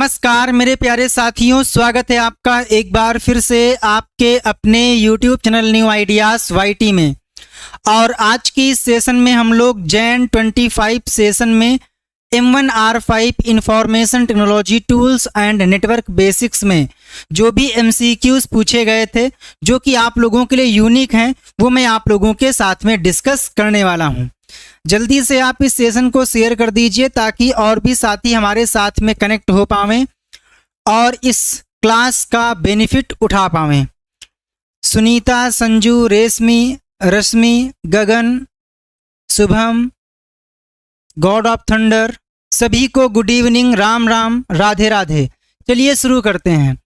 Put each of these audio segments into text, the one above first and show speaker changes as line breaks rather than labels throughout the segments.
नमस्कार मेरे प्यारे साथियों, स्वागत है आपका एक बार फिर से आपके अपने YouTube channel new ideas YT में। और आज की इस सेशन में हम लोग जैन 25 सेशन में M1R5 information technology tools and network basics में जो भी MCQs पूछे गए थे जो कि आप लोगों के लिए यूनिक हैं, वो मैं आप लोगों के साथ में डिस्कस करने वाला हूं। जल्दी से आप इस सेशन को शेयर कर दीजिए ताकि और भी साथी हमारे साथ में कनेक्ट हो पावें और इस क्लास का बेनिफिट उठा पावें। सुनीता, संजू, रेशमी, रश्मि, गगन, शुभम, गॉड ऑफ थंडर, सभी को गुड इवनिंग, राम राम, राधे राधे। चलिए शुरू करते हैं।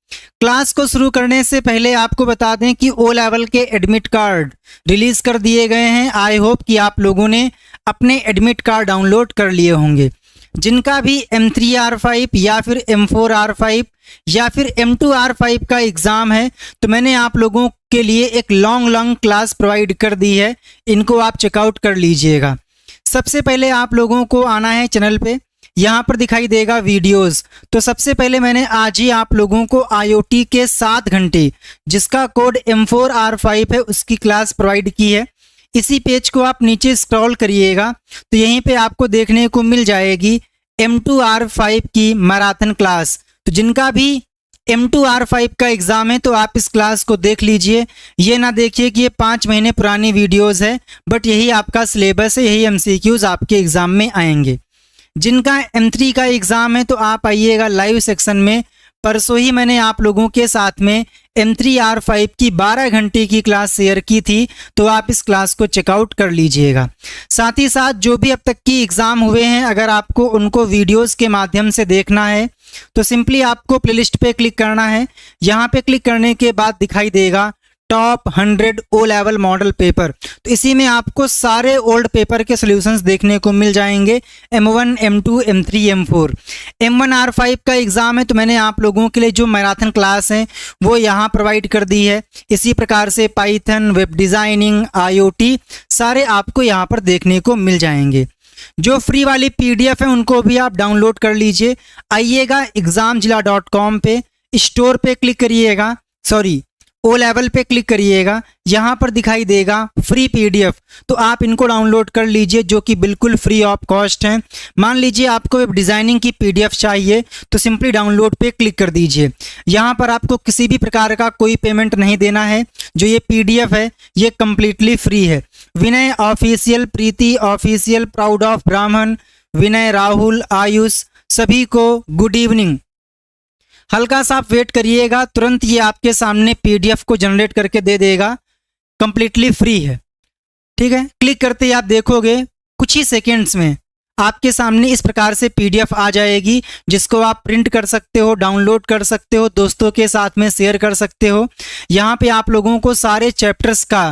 क्लास को शुरू करने से पहले आपको बता दें कि ओ लेवल के एडमिट कार्ड रिलीज़ कर दिए गए हैं। आई होप कि आप लोगों ने अपने एडमिट कार्ड डाउनलोड कर लिए होंगे। जिनका भी M3R5 या फिर M4R5 या फिर M2R5 का एग्ज़ाम है तो मैंने आप लोगों के लिए एक लॉन्ग क्लास प्रोवाइड कर दी है, इनको आप चेकआउट कर लीजिएगा। सबसे पहले आप लोगों को आना है चैनल पे, यहाँ पर दिखाई देगा वीडियोस। तो सबसे पहले मैंने आज ही आप लोगों को IoT के 7 घंटे जिसका कोड M4R5 है उसकी क्लास प्रोवाइड की है। इसी पेज को आप नीचे स्क्रॉल करिएगा तो यहीं पे आपको देखने को मिल जाएगी M2R5 की मैराथन क्लास। तो जिनका भी M2R5 का एग्ज़ाम है तो आप इस क्लास को देख लीजिए। ये ना देखिए कि ये 5 महीने पुरानी वीडियोस है, बट यही आपका सिलेबस है, यही MCQs आपके एग्ज़ाम में आएंगे। जिनका M3 का एग्ज़ाम है तो आप आइएगा लाइव सेक्शन में। परसों ही मैंने आप लोगों के साथ में M3R5 की 12 घंटे की क्लास शेयर की थी, तो आप इस क्लास को चेकआउट कर लीजिएगा। साथ ही साथ जो भी अब तक की एग्ज़ाम हुए हैं, अगर आपको उनको वीडियोस के माध्यम से देखना है तो सिंपली आपको प्लेलिस्ट पे क्लिक करना है। यहाँ पे क्लिक करने के बाद दिखाई देगा top 100 O level model paper. तो इसी में आपको सारे ओल्ड पेपर के सॉल्यूशंस देखने को मिल जाएंगे, M1, M2, M3, M4। M1R5 का एग्ज़ाम है तो मैंने आप लोगों के लिए जो मैराथन क्लास है वो यहाँ प्रोवाइड कर दी है। इसी प्रकार से पाइथन, वेब डिज़ाइनिंग, IoT सारे आपको यहाँ पर देखने को मिल जाएंगे। जो फ्री वाली PDF है उनको भी आप डाउनलोड कर लीजिए। आइएगा examzilla.com पे, स्टोर पे क्लिक करिएगा, सॉरी ओ लेवल पे क्लिक करिएगा। यहाँ पर दिखाई देगा फ्री PDF, तो आप इनको डाउनलोड कर लीजिए जो कि बिल्कुल फ्री ऑफ कॉस्ट हैं। मान लीजिए आपको वेब डिज़ाइनिंग की PDF चाहिए तो सिंपली डाउनलोड पे क्लिक कर दीजिए। यहाँ पर आपको किसी भी प्रकार का कोई पेमेंट नहीं देना है। जो ये PDF है ये कम्प्लीटली फ्री है। Vinay official, Preeti official, proud of Brahmin, Vinay, Rahul, Ayush, सभी को गुड इवनिंग। हल्का सा आप वेट करिएगा, तुरंत ये आपके सामने PDF को जनरेट करके दे देगा। कम्प्लीटली फ्री है, ठीक है। क्लिक करते ही आप देखोगे कुछ ही सेकेंड्स में आपके सामने इस प्रकार से PDF आ जाएगी, जिसको आप प्रिंट कर सकते हो, डाउनलोड कर सकते हो, दोस्तों के साथ में शेयर कर सकते हो। यहाँ पे आप लोगों को सारे चैप्टर्स का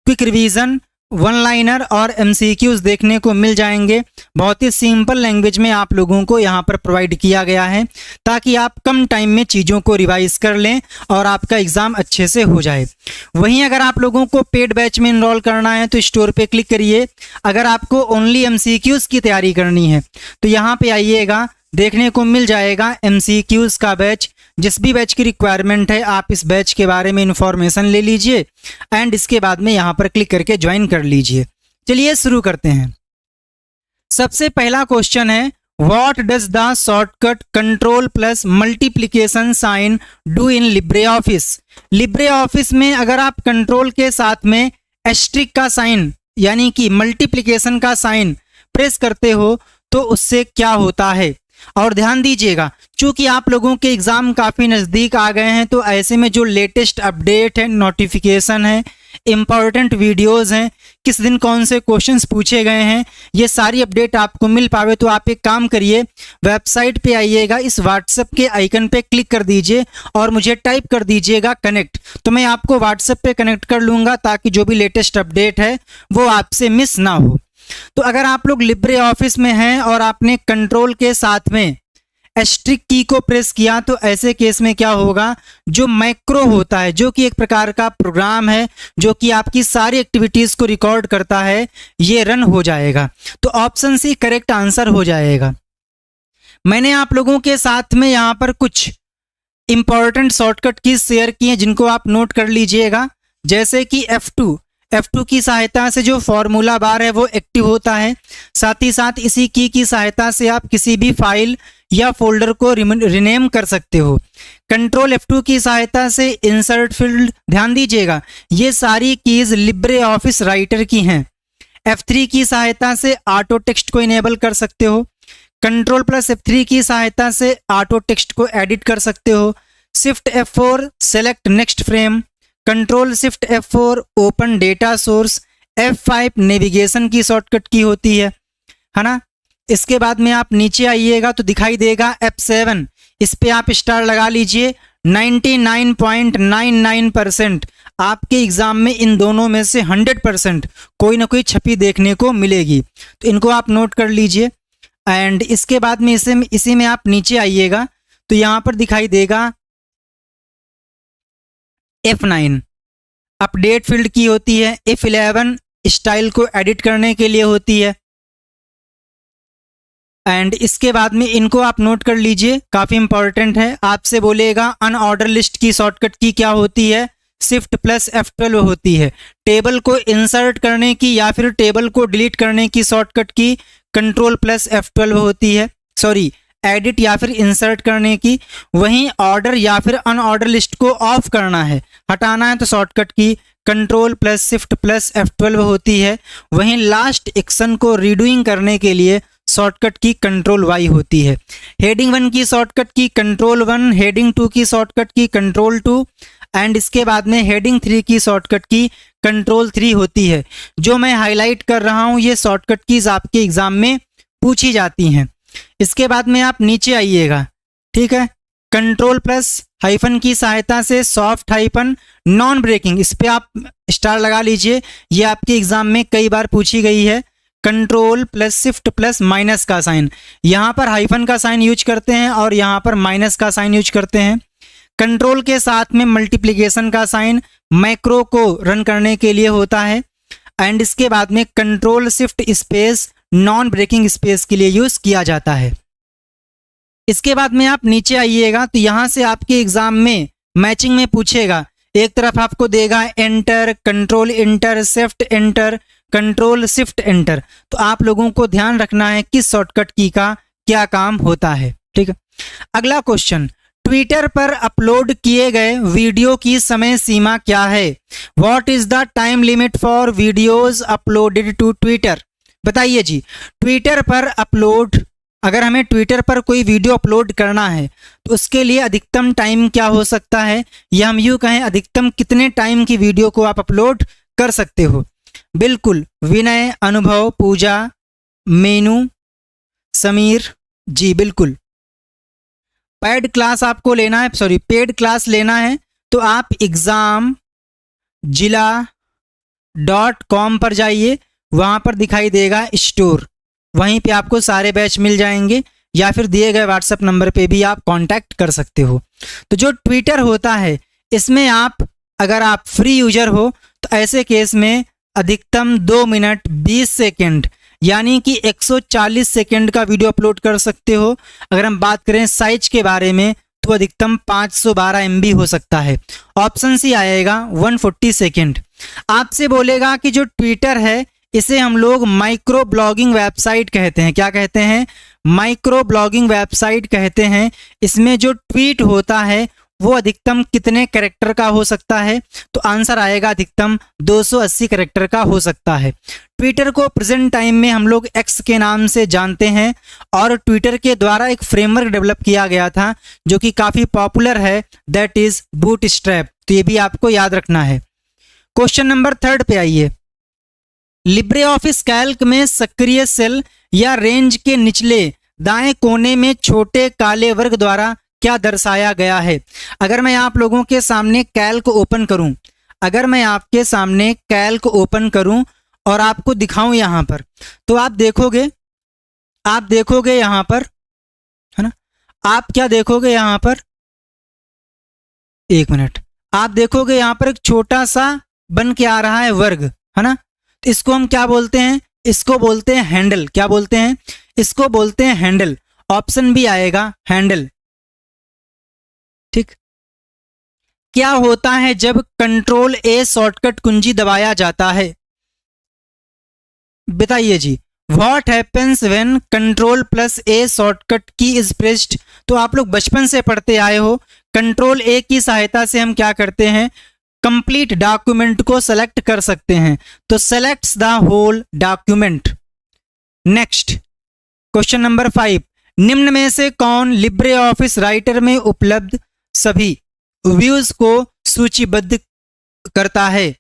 क्विक रिवीजन, वन लाइनर और MCQs देखने को मिल जाएंगे। बहुत ही सिंपल लैंग्वेज में आप लोगों को यहाँ पर प्रोवाइड किया गया है ताकि आप कम टाइम में चीज़ों को रिवाइज कर लें और आपका एग्ज़ाम अच्छे से हो जाए। वहीं अगर आप लोगों को पेड बैच में इनरोल करना है तो स्टोर पे क्लिक करिए। अगर आपको ओनली MCQs की तैयारी करनी है तो यहाँ पे आइएगा, देखने को मिल जाएगा MCQs का बैच। जिस भी बैच की रिक्वायरमेंट है आप इस बैच के बारे में इंफॉर्मेशन ले लीजिए एंड इसके बाद में यहाँ पर क्लिक करके ज्वाइन कर लीजिए। चलिए शुरू करते हैं। सबसे पहला क्वेश्चन है, what does the shortcut control plus multiplication sign do in LibreOffice. LibreOffice में अगर आप कंट्रोल के साथ में एस्ट्रिक का साइन यानी कि मल्टीप्लिकेशन का साइन प्रेस करते हो तो उससे क्या होता है। और ध्यान दीजिएगा, चूंकि आप लोगों के एग्ज़ाम काफ़ी नज़दीक आ गए हैं तो ऐसे में जो लेटेस्ट अपडेट है, नोटिफिकेशन है, इम्पॉर्टेंट वीडियोस हैं, किस दिन कौन से क्वेश्चंस पूछे गए हैं, ये सारी अपडेट आपको मिल पावे तो आप एक काम करिए, वेबसाइट पे आइएगा, इस व्हाट्सएप के आइकन पे क्लिक कर दीजिए और मुझे टाइप कर दीजिएगा कनेक्ट। तो मैं आपको व्हाट्सएप पे कनेक्ट कर लूँगा ताकि जो भी लेटेस्ट अपडेट है वो आपसे मिस ना हो। तो अगर आप लोग लिब्रे ऑफिस में हैं और आपने कंट्रोल के साथ में एस्ट्रिक की को प्रेस किया तो ऐसे केस में क्या होगा, जो मैक्रो होता है, जो कि एक प्रकार का प्रोग्राम है जो कि आपकी सारी एक्टिविटीज़ को रिकॉर्ड करता है, ये रन हो जाएगा। तो ऑप्शन सी करेक्ट आंसर हो जाएगा। मैंने आप लोगों के साथ में यहाँ पर कुछ इंपॉर्टेंट शॉर्टकट कीज शेयर की हैं जिनको आप नोट कर लीजिएगा। जैसे कि F2 की सहायता से जो फॉर्मूला बार है वो एक्टिव होता है। साथ ही साथ इसी की सहायता से आप किसी भी फाइल या फोल्डर को रिनेम कर सकते हो। कंट्रोल F2 की सहायता से इंसर्ट फील्ड, ध्यान दीजिएगा ये सारी कीज लिब्रे ऑफिस राइटर की हैं। F3 की सहायता से ऑटो टेक्स्ट को इनेबल कर सकते हो। कंट्रोल प्लस F3 की सहायता से ऑटो टेक्स्ट को एडिट कर सकते हो। Shift F4 select next frame, control shift F4 open data source, F5 navigation की शॉर्टकट की होती है ना। इसके बाद में आप नीचे आइएगा तो दिखाई देगा F7, इस पे आप स्टार लगा लीजिए। 99.99% आपके एग्जाम में इन दोनों में से 100% कोई ना कोई छपी देखने को मिलेगी, तो इनको आप नोट कर लीजिए। एंड इसके बाद में इसी में आप नीचे आइएगा तो यहाँ पर दिखाई देगा F9 अपडेट फील्ड की होती है। F11 स्टाइल को एडिट करने के लिए होती है। एंड इसके बाद में इनको आप नोट कर लीजिए, काफ़ी इंपॉर्टेंट है। आपसे बोलेगा अनऑर्डर लिस्ट की शॉर्टकट की क्या होती है, शिफ्ट प्लस F12 होती है। टेबल को इंसर्ट करने की या फिर टेबल को डिलीट करने की शॉर्टकट की कंट्रोल प्लस F12 होती है। सॉरी, एडिट या फिर इंसर्ट करने की। वहीं ऑर्डर या फिर अनऑर्डर लिस्ट को ऑफ करना है, हटाना है, तो शॉर्टकट की control plus shift plus F12 होती है। वहीं लास्ट एक्शन को रीडूइंग करने के लिए शॉर्टकट की कंट्रोल Y होती है। हेडिंग 1 की शॉर्टकट की कंट्रोल 1, हेडिंग 2 की शॉर्टकट की कंट्रोल 2 एंड इसके बाद में हेडिंग 3 की शॉर्टकट की कंट्रोल 3 होती है। जो मैं हाईलाइट कर रहा हूं ये शॉर्टकट कीज आपके एग्जाम में पूछी जाती हैं। इसके बाद में आप नीचे आइएगा, ठीक है। कंट्रोल प्लस हाइफन की सहायता से सॉफ्ट हाइफन नॉन ब्रेकिंग, इस पे आप स्टार लगा लीजिए, ये आपके एग्जाम में कई बार पूछी गई है। Control plus shift plus minus का साइन, यहाँ पर हाइफन का साइन यूज करते हैं और यहाँ पर माइनस का साइन यूज करते हैं। कंट्रोल के साथ में मल्टीप्लिकेशन का साइन मैक्रो को रन करने के लिए होता है। एंड इसके बाद में control shift space non breaking space के लिए यूज किया जाता है। इसके बाद में आप नीचे आइएगा तो यहाँ से आपके एग्जाम में मैचिंग में पूछेगा। एक तरफ आपको देगा enter, control enter, shift enter, control shift enter. तो आप लोगों को ध्यान रखना है किस शॉर्टकट की का क्या काम होता है, ठीक है। अगला क्वेश्चन, ट्विटर पर अपलोड किए गए वीडियो की समय सीमा क्या है? What is the time limit for videos uploaded to Twitter? बताइए जी, ट्विटर पर अपलोड, अगर हमें ट्विटर पर कोई वीडियो अपलोड करना है तो उसके लिए अधिकतम टाइम क्या हो सकता है, या हम यूँ कहें अधिकतम कितने टाइम की वीडियो को आप अपलोड कर सकते हो? बिल्कुल, विनय, अनुभव, पूजा, मेनू, समीर जी, बिल्कुल। पेड क्लास आपको लेना है, सॉरी पेड क्लास लेना है तो आप examzilla.com पर जाइए, वहाँ पर दिखाई देगा स्टोर, वहीं पे आपको सारे बैच मिल जाएंगे, या फिर दिए गए व्हाट्सएप नंबर पे भी आप कांटेक्ट कर सकते हो। तो जो ट्विटर होता है इसमें आप, अगर आप फ्री यूजर हो तो ऐसे केस में अधिकतम 2 मिनट 20 सेकेंड यानी कि 140 सेकेंड का वीडियो अपलोड कर सकते हो। अगर हम बात करें साइज के बारे में तो अधिकतम 512 MB हो सकता है। ऑप्शन सी आएगा 140 सेकेंड। आपसे बोलेगा कि जो ट्विटर है इसे हम लोग माइक्रो ब्लॉगिंग वेबसाइट कहते हैं। क्या कहते हैं? माइक्रो ब्लॉगिंग वेबसाइट कहते हैं। इसमें जो ट्वीट होता है वो अधिकतम कितने कैरेक्टर का हो सकता है? तो आंसर आएगा अधिकतम 280 कैरेक्टर का हो सकता है। ट्विटर को प्रेजेंट टाइम में हम लोग एक्स के नाम से जानते हैं और ट्विटर के द्वारा एक फ्रेमवर्क डेवलप किया गया था जो कि काफ़ी पॉपुलर है, दैट इज बूटस्ट्रैप। तो ये भी आपको याद रखना है। क्वेश्चन नंबर 3 पे आइए। लिब्रे ऑफिस कैल्क में सक्रिय सेल या रेंज के निचले दाएं कोने में छोटे काले वर्ग द्वारा क्या दर्शाया गया है? अगर मैं आप लोगों के सामने कैल्क ओपन करूं, अगर मैं आपके सामने कैल्क ओपन करूं और आपको दिखाऊं यहां पर, तो आप देखोगे यहां पर, है ना, आप क्या देखोगे यहां पर, एक मिनट, आप देखोगे यहां पर एक छोटा सा बन के आ रहा है वर्ग, है ना। तो इसको हम क्या बोलते हैं? इसको बोलते हैं हैंडल। क्या बोलते हैं? इसको बोलते हैं हैंडल। ऑप्शन बी आएगा हैंडल। ठीक, क्या होता है जब कंट्रोल ए शॉर्टकट कुंजी दबाया जाता है? बताइए जी, what happens when control plus A shortcut key is pressed. तो आप लोग बचपन से पढ़ते आए हो, कंट्रोल ए की सहायता से हम क्या करते हैं, कंप्लीट डॉक्यूमेंट को सेलेक्ट कर सकते हैं। तो selects the whole document. Next question number 5, निम्न में से कौन लिब्रे ऑफिस राइटर में उपलब्ध सभी व्यूज को सूचीबद्ध करता है?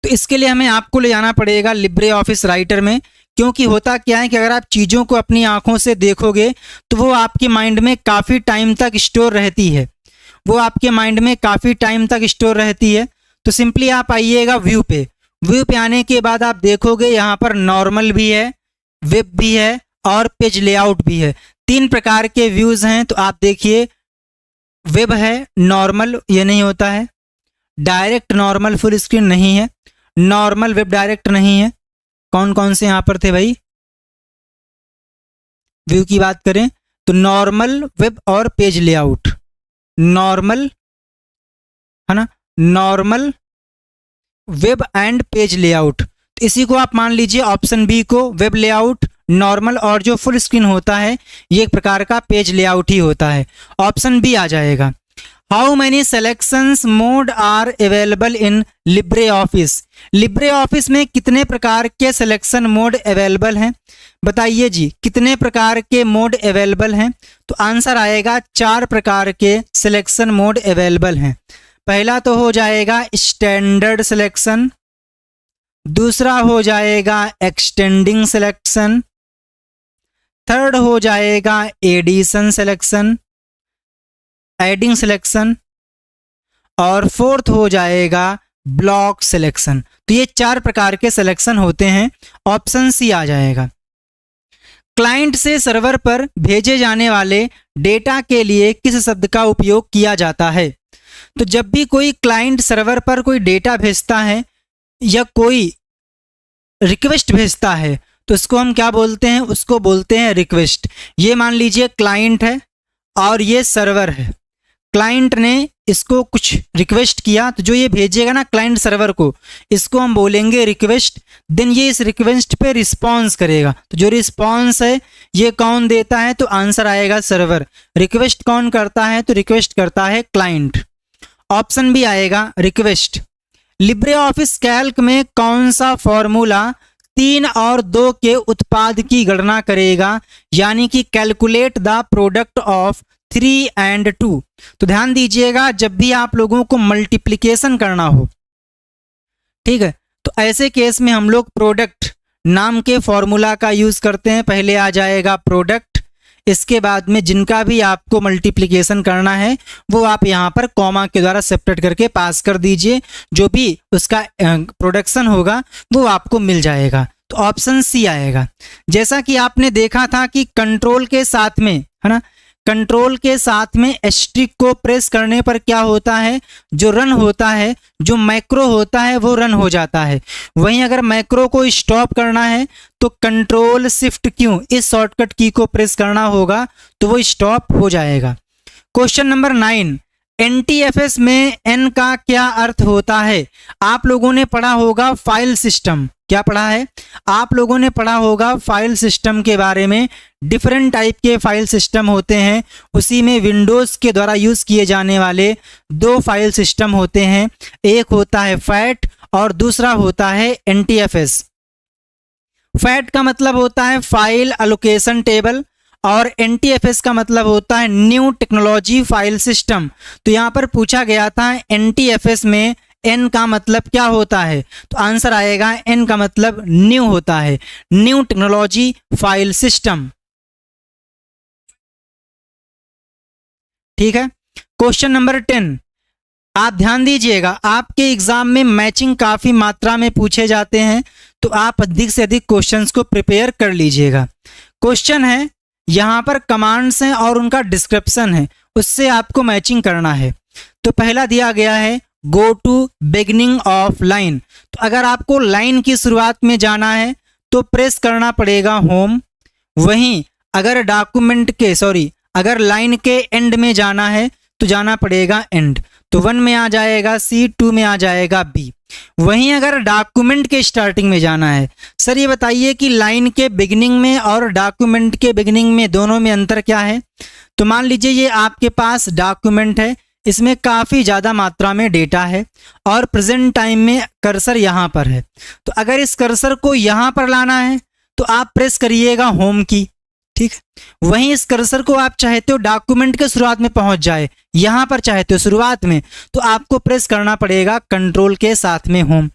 तो इसके लिए हमें आपको ले जाना पड़ेगा लिब्रे ऑफिस राइटर में, क्योंकि होता क्या है कि अगर आप चीज़ों को अपनी आंखों से देखोगे तो वो आपके माइंड में काफ़ी टाइम तक स्टोर रहती है, वो आपके माइंड में काफ़ी टाइम तक स्टोर रहती है। तो सिंपली आप आइएगा व्यू पे, व्यू पे आने के बाद आप देखोगे यहाँ पर नॉर्मल भी है, वेब भी है और पेज लेआउट भी है। 3 प्रकार के व्यूज़ हैं। तो आप देखिए, वेब है, नॉर्मल ये नहीं होता है, डायरेक्ट नॉर्मल फुल स्क्रीन नहीं है, नॉर्मल वेब डायरेक्ट नहीं है। कौन कौन से यहां पर थे भाई? व्यू की बात करें तो नॉर्मल वेब और पेज लेआउट, नॉर्मल है ना, normal web and page layout. तो इसी को आप मान लीजिए ऑप्शन बी को, वेब लेआउट, नॉर्मल और जो फुल स्क्रीन होता है ये एक प्रकार का पेज लेआउट ही होता है। ऑप्शन बी आ जाएगा। How many selections mode are available in LibreOffice? LibreOffice में कितने प्रकार के सिलेक्शन मोड अवेलेबल हैं? बताइए जी, कितने प्रकार के मोड अवेलेबल हैं? तो आंसर आएगा 4 प्रकार के सिलेक्शन मोड अवेलेबल हैं। पहला तो हो जाएगा स्टैंडर्ड सिलेक्शन, दूसरा हो जाएगा एक्सटेंडिंग सिलेक्शन, थर्ड हो जाएगा एडिशन सिलेक्शन, एडिंग सिलेक्शन, और फोर्थ हो जाएगा ब्लॉक सिलेक्शन। तो ये 4 प्रकार के सिलेक्शन होते हैं। ऑप्शन सी आ जाएगा। क्लाइंट से सर्वर पर भेजे जाने वाले डेटा के लिए किस शब्द का उपयोग किया जाता है? तो जब भी कोई क्लाइंट सर्वर पर कोई डेटा भेजता है या कोई रिक्वेस्ट भेजता है तो इसको हम क्या बोलते हैं? उसको बोलते हैं रिक्वेस्ट। ये मान लीजिए क्लाइंट है और ये सर्वर है, क्लाइंट ने इसको कुछ रिक्वेस्ट किया तो जो ये भेजेगा ना क्लाइंट सर्वर को, इसको हम बोलेंगे रिक्वेस्ट। देन ये इस रिक्वेस्ट पे रिस्पॉन्स करेगा। तो जो रिस्पॉन्स है ये कौन देता है? तो आंसर आएगा सर्वर। रिक्वेस्ट कौन करता है? तो रिक्वेस्ट करता है क्लाइंट। ऑप्शन भी आएगा रिक्वेस्ट। लिब्रे ऑफिस कैल्क में कौन सा फॉर्मूला 3 और 2 के उत्पाद की गणना करेगा, यानी कि calculate the product of 3 and 2? तो ध्यान दीजिएगा, जब भी आप लोगों को मल्टीप्लिकेशन करना हो, ठीक है, तो ऐसे केस में हम लोग प्रोडक्ट नाम के फॉर्मूला का यूज करते हैं। पहले आ जाएगा प्रोडक्ट, इसके बाद में जिनका भी आपको मल्टीप्लिकेशन करना है वो आप यहाँ पर कॉमा के द्वारा सेपरेट करके पास कर दीजिए, जो भी उसका प्रोडक्शन होगा वो आपको मिल जाएगा। तो ऑप्शन सी आएगा। जैसा कि आपने देखा था कि कंट्रोल के साथ में, है ना, कंट्रोल के साथ में एस्ट्रिक को प्रेस करने पर क्या होता है? जो रन होता है, जो मैक्रो होता है वो रन हो जाता है। वहीं अगर मैक्रो को स्टॉप करना है तो कंट्रोल शिफ्ट क्यू इस शॉर्टकट की को प्रेस करना होगा तो वो स्टॉप हो जाएगा। क्वेश्चन नंबर 9, एनटीएफएस में एन का क्या अर्थ होता है? आप लोगों ने पढ़ा होगा फाइल सिस्टम। क्या पढ़ा है? आप लोगों ने पढ़ा होगा फाइल सिस्टम के बारे में। डिफरेंट टाइप के फाइल सिस्टम होते हैं, उसी में विंडोज के द्वारा यूज किए जाने वाले 2 फाइल सिस्टम होते हैं। एक होता है फैट और दूसरा होता है एनटीएफएस। फैट का मतलब होता है फाइल एलोकेशन टेबल और एनटीएफएस का मतलब होता है न्यू टेक्नोलॉजी फाइल सिस्टम। तो यहाँ पर पूछा गया था एनटीएफएस में एन का मतलब क्या होता है? तो आंसर आएगा एन का मतलब न्यू होता है, न्यू टेक्नोलॉजी फाइल सिस्टम। ठीक है। क्वेश्चन नंबर 10, आप ध्यान दीजिएगा, आपके एग्जाम में मैचिंग काफी मात्रा में पूछे जाते हैं, तो आप अधिक से अधिक क्वेश्चंस को प्रिपेयर कर लीजिएगा। क्वेश्चन है, यहाँ पर कमांड्स हैं और उनका डिस्क्रिप्शन है, उससे आपको मैचिंग करना है। तो पहला दिया गया है go to beginning of line. तो अगर आपको लाइन की शुरुआत में जाना है तो प्रेस करना पड़ेगा होम। वहीं अगर अगर लाइन के एंड में जाना है तो जाना पड़ेगा एंड, तो 1 में आ जाएगा सी, 2 में आ जाएगा बी। वहीं अगर डॉक्यूमेंट के स्टार्टिंग में जाना है, सर ये बताइए कि लाइन के बिगिनिंग में और डॉक्यूमेंट के बिगिनिंग में दोनों में अंतर क्या है? तो मान लीजिए ये आपके पास डॉक्यूमेंट है, इसमें काफ़ी ज़्यादा मात्रा में डेटा है और प्रेजेंट टाइम में कर्सर यहाँ पर है। तो अगर इस कर्सर को यहाँ पर लाना है तो आप प्रेस करिएगा होम की, ठीक है। वहीं इस कर्सर को आप चाहते हो डॉक्यूमेंट के शुरुआत में पहुंच जाए, यहाँ पर चाहते हो शुरुआत में, तो आपको प्रेस करना पड़ेगा कंट्रोल के साथ में होम।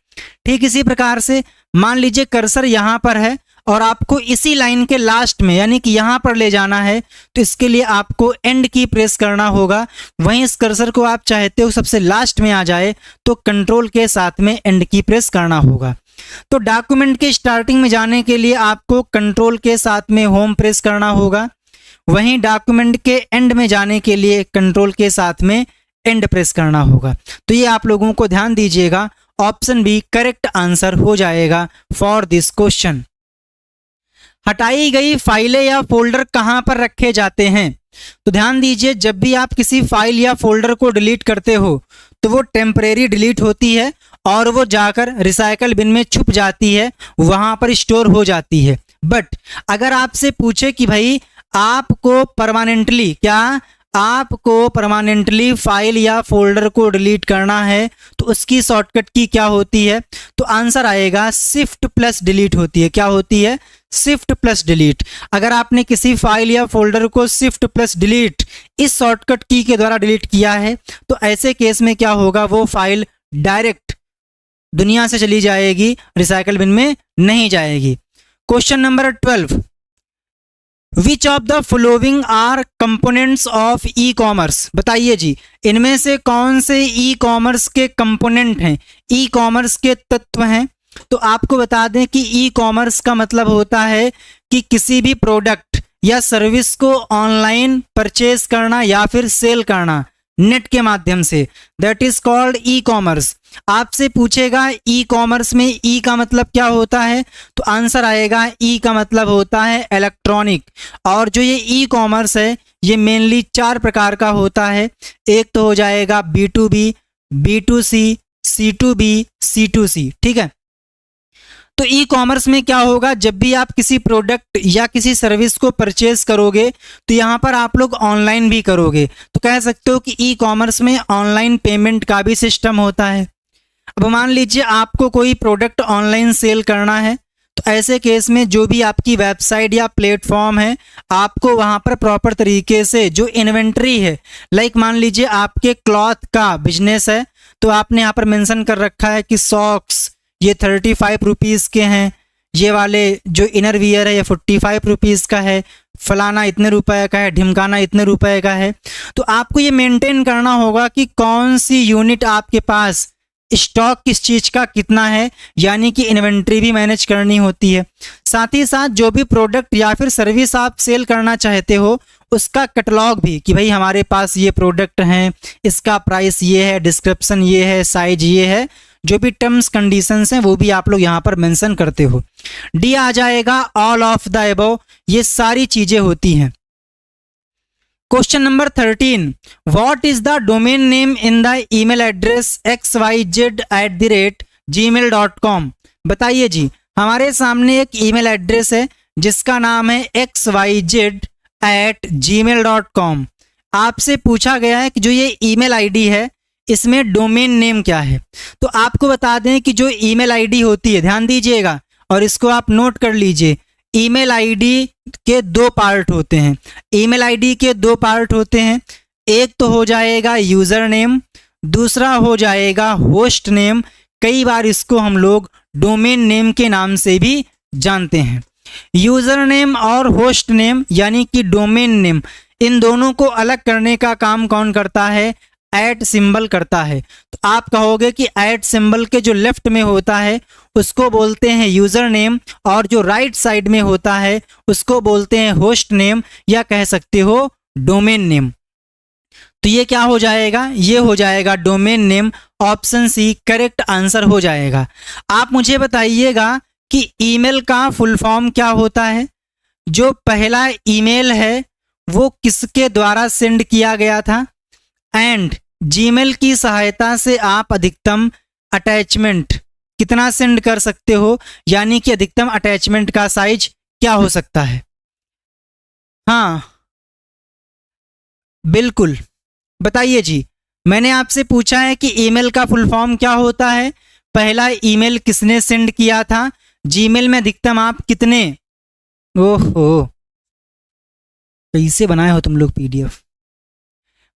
ठीक इसी प्रकार से मान लीजिए कर्सर यहाँ पर है और आपको इसी लाइन के लास्ट में यानी कि यहाँ पर ले जाना है, तो इसके लिए आपको एंड की प्रेस करना होगा। वहीं इस कर्सर को आप चाहते हो सबसे लास्ट में आ जाए तो कंट्रोल के साथ में एंड की प्रेस करना होगा। तो डॉक्यूमेंट के स्टार्टिंग में जाने के लिए आपको कंट्रोल के साथ में होम प्रेस करना होगा, वहीं डॉक्यूमेंट के एंड में जाने के लिए कंट्रोल के साथ में एंड प्रेस करना होगा। तो ये आप लोगों को ध्यान दीजिएगा, ऑप्शन बी करेक्ट आंसर हो जाएगा फॉर दिस क्वेश्चन। हटाई गई फाइलें या फोल्डर कहाँ पर रखे जाते हैं? तो ध्यान दीजिए, जब भी आप किसी फाइल या फोल्डर को डिलीट करते हो तो वो टेम्परेरी डिलीट होती है और वो जाकर रिसाइकल बिन में छुप जाती है, वहां पर स्टोर हो जाती है। बट अगर आपसे पूछे कि भाई आपको परमानेंटली फाइल या फोल्डर को डिलीट करना है तो उसकी शॉर्टकट की क्या होती है? तो आंसर आएगा शिफ्ट प्लस डिलीट होती है। क्या होती है? Shift plus delete. अगर आपने किसी फाइल या फोल्डर को शिफ्ट प्लस डिलीट इस शॉर्टकट की के द्वारा डिलीट किया है तो ऐसे केस में क्या होगा, वो फाइल डायरेक्ट दुनिया से चली जाएगी, रिसाइकल बिन में नहीं जाएगी। Question number 12, which of the following are components of e commerce? बताइए जी, इनमें से कौन से ई कॉमर्स के कंपोनेंट हैं, ई कॉमर्स के तत्व हैं? तो आपको बता दें कि ई कॉमर्स का मतलब होता है कि किसी भी प्रोडक्ट या सर्विस को ऑनलाइन परचेज करना या फिर सेल करना नेट के माध्यम से, that is called e commerce. आपसे पूछेगा ई कॉमर्स में ई का मतलब क्या होता है, तो आंसर आएगा ई का मतलब होता है इलेक्ट्रॉनिक। और जो ये ई कॉमर्स है ये मेनली 4 प्रकार का होता है। एक तो हो जाएगा B2B, B2C, C2B, C2C, ठीक है। तो ई कॉमर्स में क्या होगा, जब भी आप किसी प्रोडक्ट या किसी सर्विस को परचेज करोगे तो यहाँ पर आप लोग ऑनलाइन भी करोगे, तो कह सकते हो कि ई कॉमर्स में ऑनलाइन पेमेंट का भी सिस्टम होता है। अब मान लीजिए आपको कोई प्रोडक्ट ऑनलाइन सेल करना है, तो ऐसे केस में जो भी आपकी वेबसाइट या प्लेटफॉर्म है आपको वहाँ पर प्रॉपर तरीके से जो इन्वेंट्री है, लाइक मान लीजिए आपके क्लॉथ का बिजनेस है तो आपने यहाँ पर मेंशन कर रखा है कि सॉक्स ये 35 रुपीज़ के हैं, ये वाले जो इनर वियर है ये 45 रुपीज़ का है, फलाना इतने रुपए का है, ढिमकाना इतने रुपए का है। तो आपको ये मेंटेन करना होगा कि कौन सी यूनिट आपके पास, स्टॉक किस चीज़ का कितना है, यानी कि इन्वेंट्री भी मैनेज करनी होती है। साथ ही साथ जो भी प्रोडक्ट या फिर सर्विस आप सेल करना चाहते हो उसका कैटलॉग भी, कि भाई हमारे पास ये प्रोडक्ट हैं, इसका प्राइस ये है, डिस्क्रिप्शन ये है, साइज ये है, जो भी टर्म्स कंडीशंस हैं वो भी आप लोग यहाँ पर मेंशन करते हो। डी आ जाएगा ऑल ऑफ द अबव, ये सारी चीजें होती हैं। Question number 13, what is the domain name in the email address xyz@gmail.com? बताइए जी, हमारे सामने एक ईमेल एड्रेस है जिसका नाम है xyz@gmail.com। आपसे पूछा गया है कि जो ये ईमेल आईडी है इसमें डोमेन नेम क्या है। तो आपको बता दें कि जो ईमेल आईडी होती है, ध्यान दीजिएगा और इसको आप नोट कर लीजिए, ईमेल आईडी के 2 पार्ट होते हैं। ईमेल आईडी के 2 पार्ट होते हैं, एक तो हो जाएगा यूज़र नेम, दूसरा हो जाएगा होस्ट नेम। कई बार इसको हम लोग डोमेन नेम के नाम से भी जानते हैं। यूज़र नेम और होस्ट नेम यानी कि डोमेन नेम, इन दोनों को अलग करने का काम कौन करता है? ऐट सिंबल करता है। तो आप कहोगे कि ऐट सिंबल के जो लेफ्ट में होता है उसको बोलते हैं यूज़र नेम और जो राइट साइड में होता है उसको बोलते हैं होस्ट नेम या कह सकते हो डोमेन नेम। तो ये क्या हो जाएगा? ये हो जाएगा domain name. Option C correct answer हो जाएगा। आप मुझे बताइएगा कि ईमेल का फुल फॉर्म क्या होता है? जो पहला ईमेल है वो किसके द्वारा सेंड किया गया था, एंड जीमेल की सहायता से आप अधिकतम अटैचमेंट कितना सेंड कर सकते हो, यानी कि अधिकतम अटैचमेंट का साइज क्या हो सकता है। हाँ बिल्कुल, बताइए जी। मैंने आपसे पूछा है कि ईमेल का फुल फॉर्म क्या होता है, पहला ईमेल किसने सेंड किया था, जीमेल में अधिकतम आप कितने, ओहो कैसे बनाए हो तुम लोग PDF.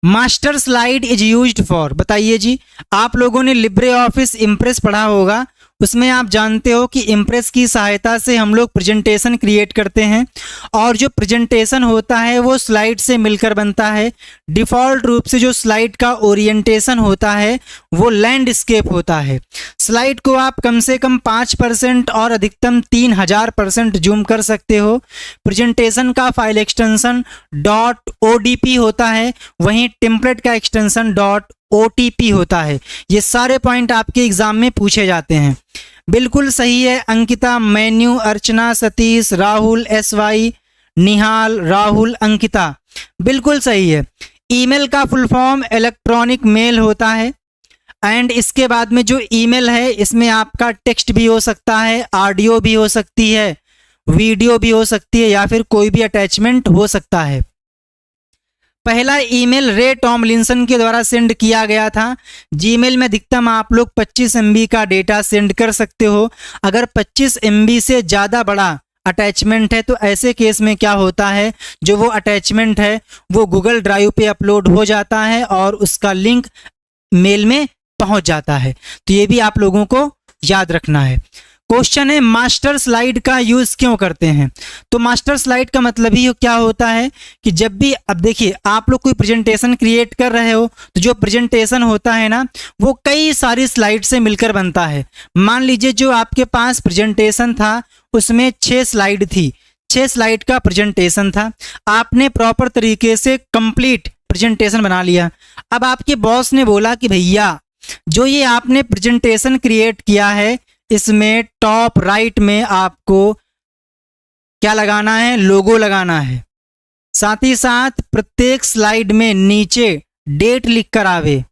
Master slide is used for, बताइए जी। आप लोगों ने लिब्रे ऑफिस इम्प्रेस पढ़ा होगा, उसमें आप जानते हो कि इम्प्रेस की सहायता से हम लोग प्रेजेंटेशन क्रिएट करते हैं और जो प्रेजेंटेशन होता है वो स्लाइड से मिलकर बनता है। डिफ़ॉल्ट रूप से जो स्लाइड का ओरिएंटेशन होता है वो लैंडस्केप होता है। स्लाइड को आप कम से कम 5% और अधिकतम 3000% जूम कर सकते हो। प्रेजेंटेशन का फाइल एक्सटेंशन .odp होता है, वहीं टेम्पलेट का एक्सटेंशन .otp होता है। ये सारे पॉइंट आपके एग्जाम में पूछे जाते हैं। बिल्कुल सही है अंकिता, मेन्यू, अर्चना, सतीश, राहुल, SY, निहाल, राहुल, अंकिता, बिल्कुल सही है। ईमेल का फुल फॉर्म इलेक्ट्रॉनिक मेल होता है, एंड इसके बाद में जो ईमेल है इसमें आपका टेक्स्ट भी हो सकता है, ऑडियो भी हो सकती है, वीडियो भी हो सकती है, या फिर कोई भी अटैचमेंट हो सकता है। पहला ईमेल रे टॉमलिंसन के द्वारा सेंड किया गया था। जीमेल में अधिकतम आप लोग 25 MB का डेटा सेंड कर सकते हो। अगर 25 MB से ज़्यादा बड़ा अटैचमेंट है तो ऐसे केस में क्या होता है, जो वो अटैचमेंट है वो गूगल ड्राइव पे अपलोड हो जाता है और उसका लिंक मेल में पहुंच जाता है। तो ये भी आप लोगों को याद रखना है। क्वेश्चन है मास्टर स्लाइड का यूज क्यों करते हैं। तो मास्टर स्लाइड का मतलब ही क्या होता है कि जब भी, अब देखिए आप लोग कोई प्रेजेंटेशन क्रिएट कर रहे हो तो जो प्रेजेंटेशन होता है ना वो कई सारी स्लाइड से मिलकर बनता है। मान लीजिए जो आपके पास प्रेजेंटेशन था उसमें 6 स्लाइड थी, 6 स्लाइड का प्रेजेंटेशन था, आपने प्रॉपर तरीके से कंप्लीट प्रेजेंटेशन बना लिया। अब आपके बॉस ने बोला कि भैया जो ये आपने प्रेजेंटेशन क्रिएट किया है इसमें टॉप राइट में आपको क्या लगाना है, लोगो लगाना है, साथ ही साथ प्रत्येक स्लाइड में नीचे डेट लिख कर आवे,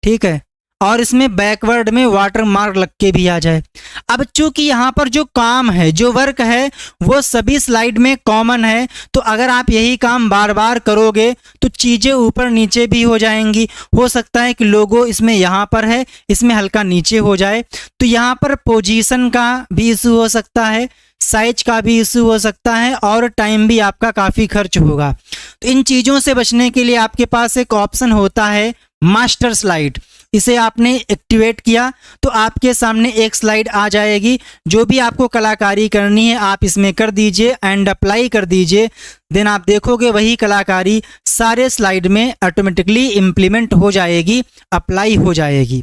ठीक है, और इसमें बैकवर्ड में वाटर मार्क लग के भी आ जाए। अब चूंकि यहाँ पर जो काम है, जो वर्क है वो सभी स्लाइड में कॉमन है, तो अगर आप यही काम बार बार करोगे तो चीज़ें ऊपर नीचे भी हो जाएंगी। हो सकता है कि लोगो इसमें यहाँ पर है, इसमें हल्का नीचे हो जाए, तो यहाँ पर पोजीशन का भी इशू हो सकता है, साइज का भी इशू हो सकता है और टाइम भी आपका काफ़ी खर्च होगा। तो इन चीज़ों से बचने के लिए आपके पास एक ऑप्शन होता है मास्टर स्लाइड। इसे आपने एक्टिवेट किया तो आपके सामने एक स्लाइड आ जाएगी। जो भी आपको कलाकारी करनी है आप इसमें कर दीजिए एंड अप्लाई कर दीजिए, देन आप देखोगे वही कलाकारी सारे स्लाइड में ऑटोमेटिकली इम्प्लीमेंट हो जाएगी, अप्लाई हो जाएगी।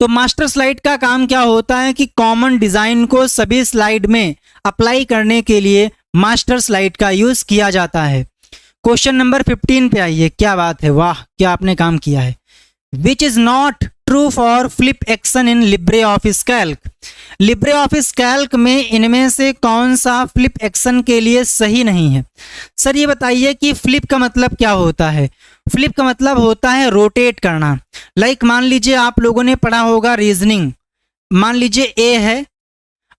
तो मास्टर स्लाइड का काम क्या होता है कि कॉमन डिज़ाइन को सभी स्लाइड में अप्लाई करने के लिए मास्टर स्लाइड का यूज़ किया जाता है। क्वेश्चन नंबर 15 पे आइए। क्या बात है, वाह क्या आपने काम किया है। Which is not true for flip action in Libre office Calc. Libre office Calc में इनमें से कौन सा फ्लिप एक्शन के लिए सही नहीं है। सर ये बताइए कि फ्लिप का मतलब क्या होता है। फ्लिप का मतलब होता है रोटेट करना। लाइक मान लीजिए आप लोगों ने पढ़ा होगा रीजनिंग, मान लीजिए ए है,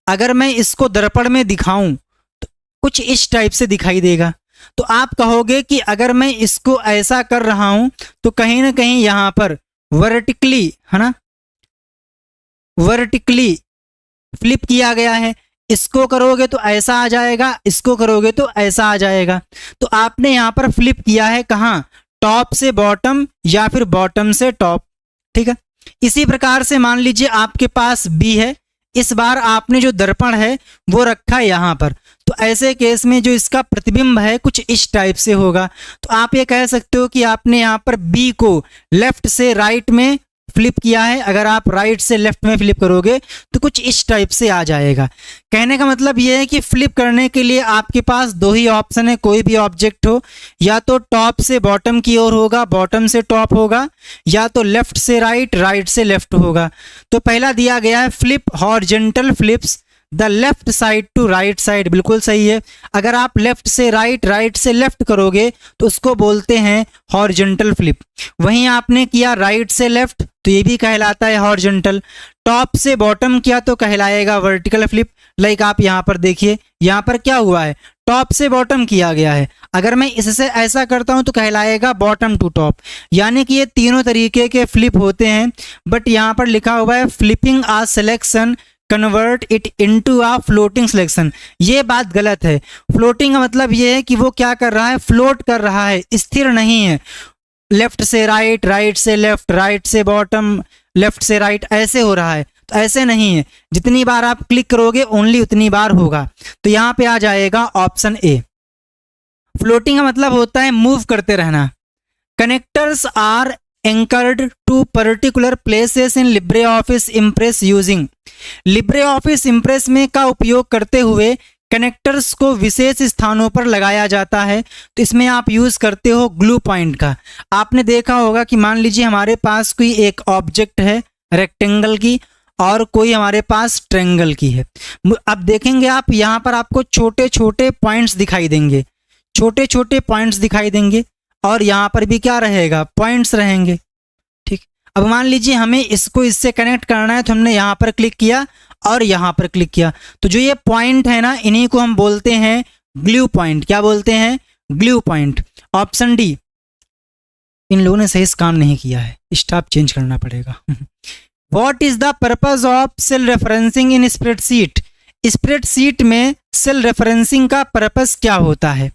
अगर मैं इसको दर्पण में दिखाऊं तो कुछ इस टाइप से दिखाई देगा, तो आप कहोगे कि अगर मैं इसको ऐसा कर रहा हूं तो कहीं ना कहीं यहां पर वर्टिकली, है ना, वर्टिकली फ्लिप किया गया है। इसको करोगे तो ऐसा आ जाएगा, इसको करोगे तो ऐसा आ जाएगा। तो आपने यहां पर फ्लिप किया है कहाँ, टॉप से बॉटम या फिर बॉटम से टॉप, ठीक है। इसी प्रकार से मान लीजिए आपके पास बी है, इस बार आपने जो दर्पण है वो रखा है यहाँ पर, तो ऐसे केस में जो इसका प्रतिबिंब है कुछ इस टाइप से होगा। तो आप ये कह सकते हो कि आपने यहाँ पर बी को लेफ्ट से राइट में फ्लिप किया है, अगर आप राइट से लेफ्ट में फ्लिप करोगे तो कुछ इस टाइप से आ जाएगा। कहने का मतलब ये है कि फ्लिप करने के लिए आपके पास दो ही ऑप्शन है, कोई भी ऑब्जेक्ट हो, या तो टॉप से बॉटम की ओर होगा, बॉटम से टॉप होगा, या तो लेफ्ट से राइट, राइट से लेफ्ट होगा। तो पहला दिया गया है flip horizontal flips, the left side to right side, बिल्कुल सही है। अगर आप लेफ्ट से राइट, राइट से लेफ्ट करोगे तो उसको बोलते हैं हॉरिजॉन्टल फ्लिप। वहीं आपने किया राइट से लेफ्ट तो ये भी कहलाता है हॉरिजॉन्टल। टॉप से बॉटम किया तो कहलाएगा वर्टिकल फ्लिप। लाइक आप यहाँ पर देखिए, यहाँ पर क्या हुआ है, टॉप से बॉटम किया गया है। अगर मैं इससे ऐसा करता हूं तो कहलाएगा बॉटम टू टॉप। यानी कि ये तीनों तरीके के फ्लिप होते हैं, बट यहाँ पर लिखा हुआ है flipping a selection convert it into a floating selection. ये बात गलत है। फ्लोटिंग का मतलब ये है कि वो क्या कर रहा है, फ्लोट कर रहा है, स्थिर नहीं है। लेफ्ट से राइट, राइट से लेफ्ट, राइट से बॉटम, लेफ्ट से राइट, ऐसे हो रहा है। तो ऐसे नहीं है, जितनी बार आप क्लिक करोगे ओनली उतनी बार होगा। तो यहाँ पे आ जाएगा ऑप्शन ए। फ्लोटिंग का मतलब होता है मूव करते रहना। Connectors are anchored to particular places in Libre office Impress using. Libre office Impress में का उपयोग करते हुए कनेक्टर्स को विशेष स्थानों पर लगाया जाता है। तो इसमें आप यूज करते हो ग्लू पॉइंट का। आपने देखा होगा कि मान लीजिए हमारे पास कोई एक ऑब्जेक्ट है रेक्टेंगल की और कोई हमारे पास ट्रायंगल की है। अब देखेंगे आप यहाँ पर आपको छोटे छोटे पॉइंट्स दिखाई देंगे, छोटे छोटे पॉइंट्स दिखाई देंगे, और यहाँ पर भी क्या रहेगा, पॉइंट्स रहेंगे। ठीक, अब मान लीजिए हमें इसको इससे कनेक्ट करना है तो हमने यहाँ पर क्लिक किया और यहाँ पर क्लिक किया, तो जो ये पॉइंट है ना, इन्हीं को हम बोलते हैं ग्लू पॉइंट। क्या बोलते हैं, ग्लू पॉइंट। Option D. इन लोगों ने सही काम नहीं किया है, स्टॉप चेंज करना पड़ेगा। What is the purpose of cell referencing in spreadsheet? Spreadsheet में सेल रेफरेंसिंग का पर्पस क्या होता है?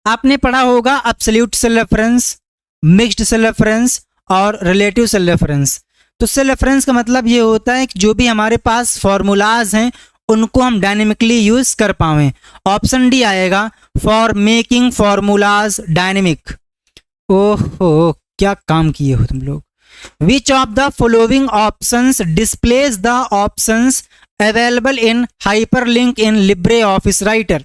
आपने पढ़ा होगा absolute cell reference, mixed cell reference और रिलेटिव सेल रेफरेंस। तो सेल रेफरेंस का मतलब ये होता है कि जो भी हमारे पास फॉर्मूलाज हैं उनको हम डायनेमिकली यूज कर पाएं। ऑप्शन डी आएगा, फॉर मेकिंग फॉर्मूलाज डायनेमिक। ओहो, क्या काम किए हो तुम लोग। Which of the following options displays the options available in hyperlink in LibreOffice Writer?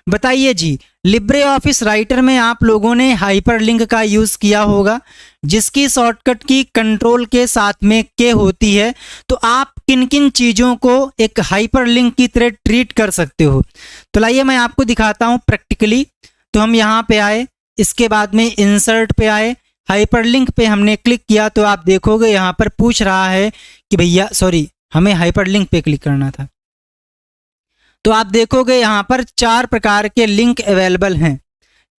बताइए जी, LibreOffice Writer में आप लोगों ने हाइपरलिंक का यूज किया होगा, जिसकी शॉर्टकट की कंट्रोल के साथ में के होती है। तो आप किन किन चीजों को एक हाइपरलिंक की तरह ट्रीट कर सकते हो, तो लाइए मैं आपको दिखाता हूं प्रैक्टिकली। तो हम यहाँ पे आए, इसके बाद में इंसर्ट पे आए, हाइपरलिंक पे हमने क्लिक किया तो आप देखोगे यहाँ पर पूछ रहा है कि भैया सॉरी, हमें हाइपरलिंक पे क्लिक करना था। तो आप देखोगे यहाँ पर 4 प्रकार के लिंक अवेलेबल हैं,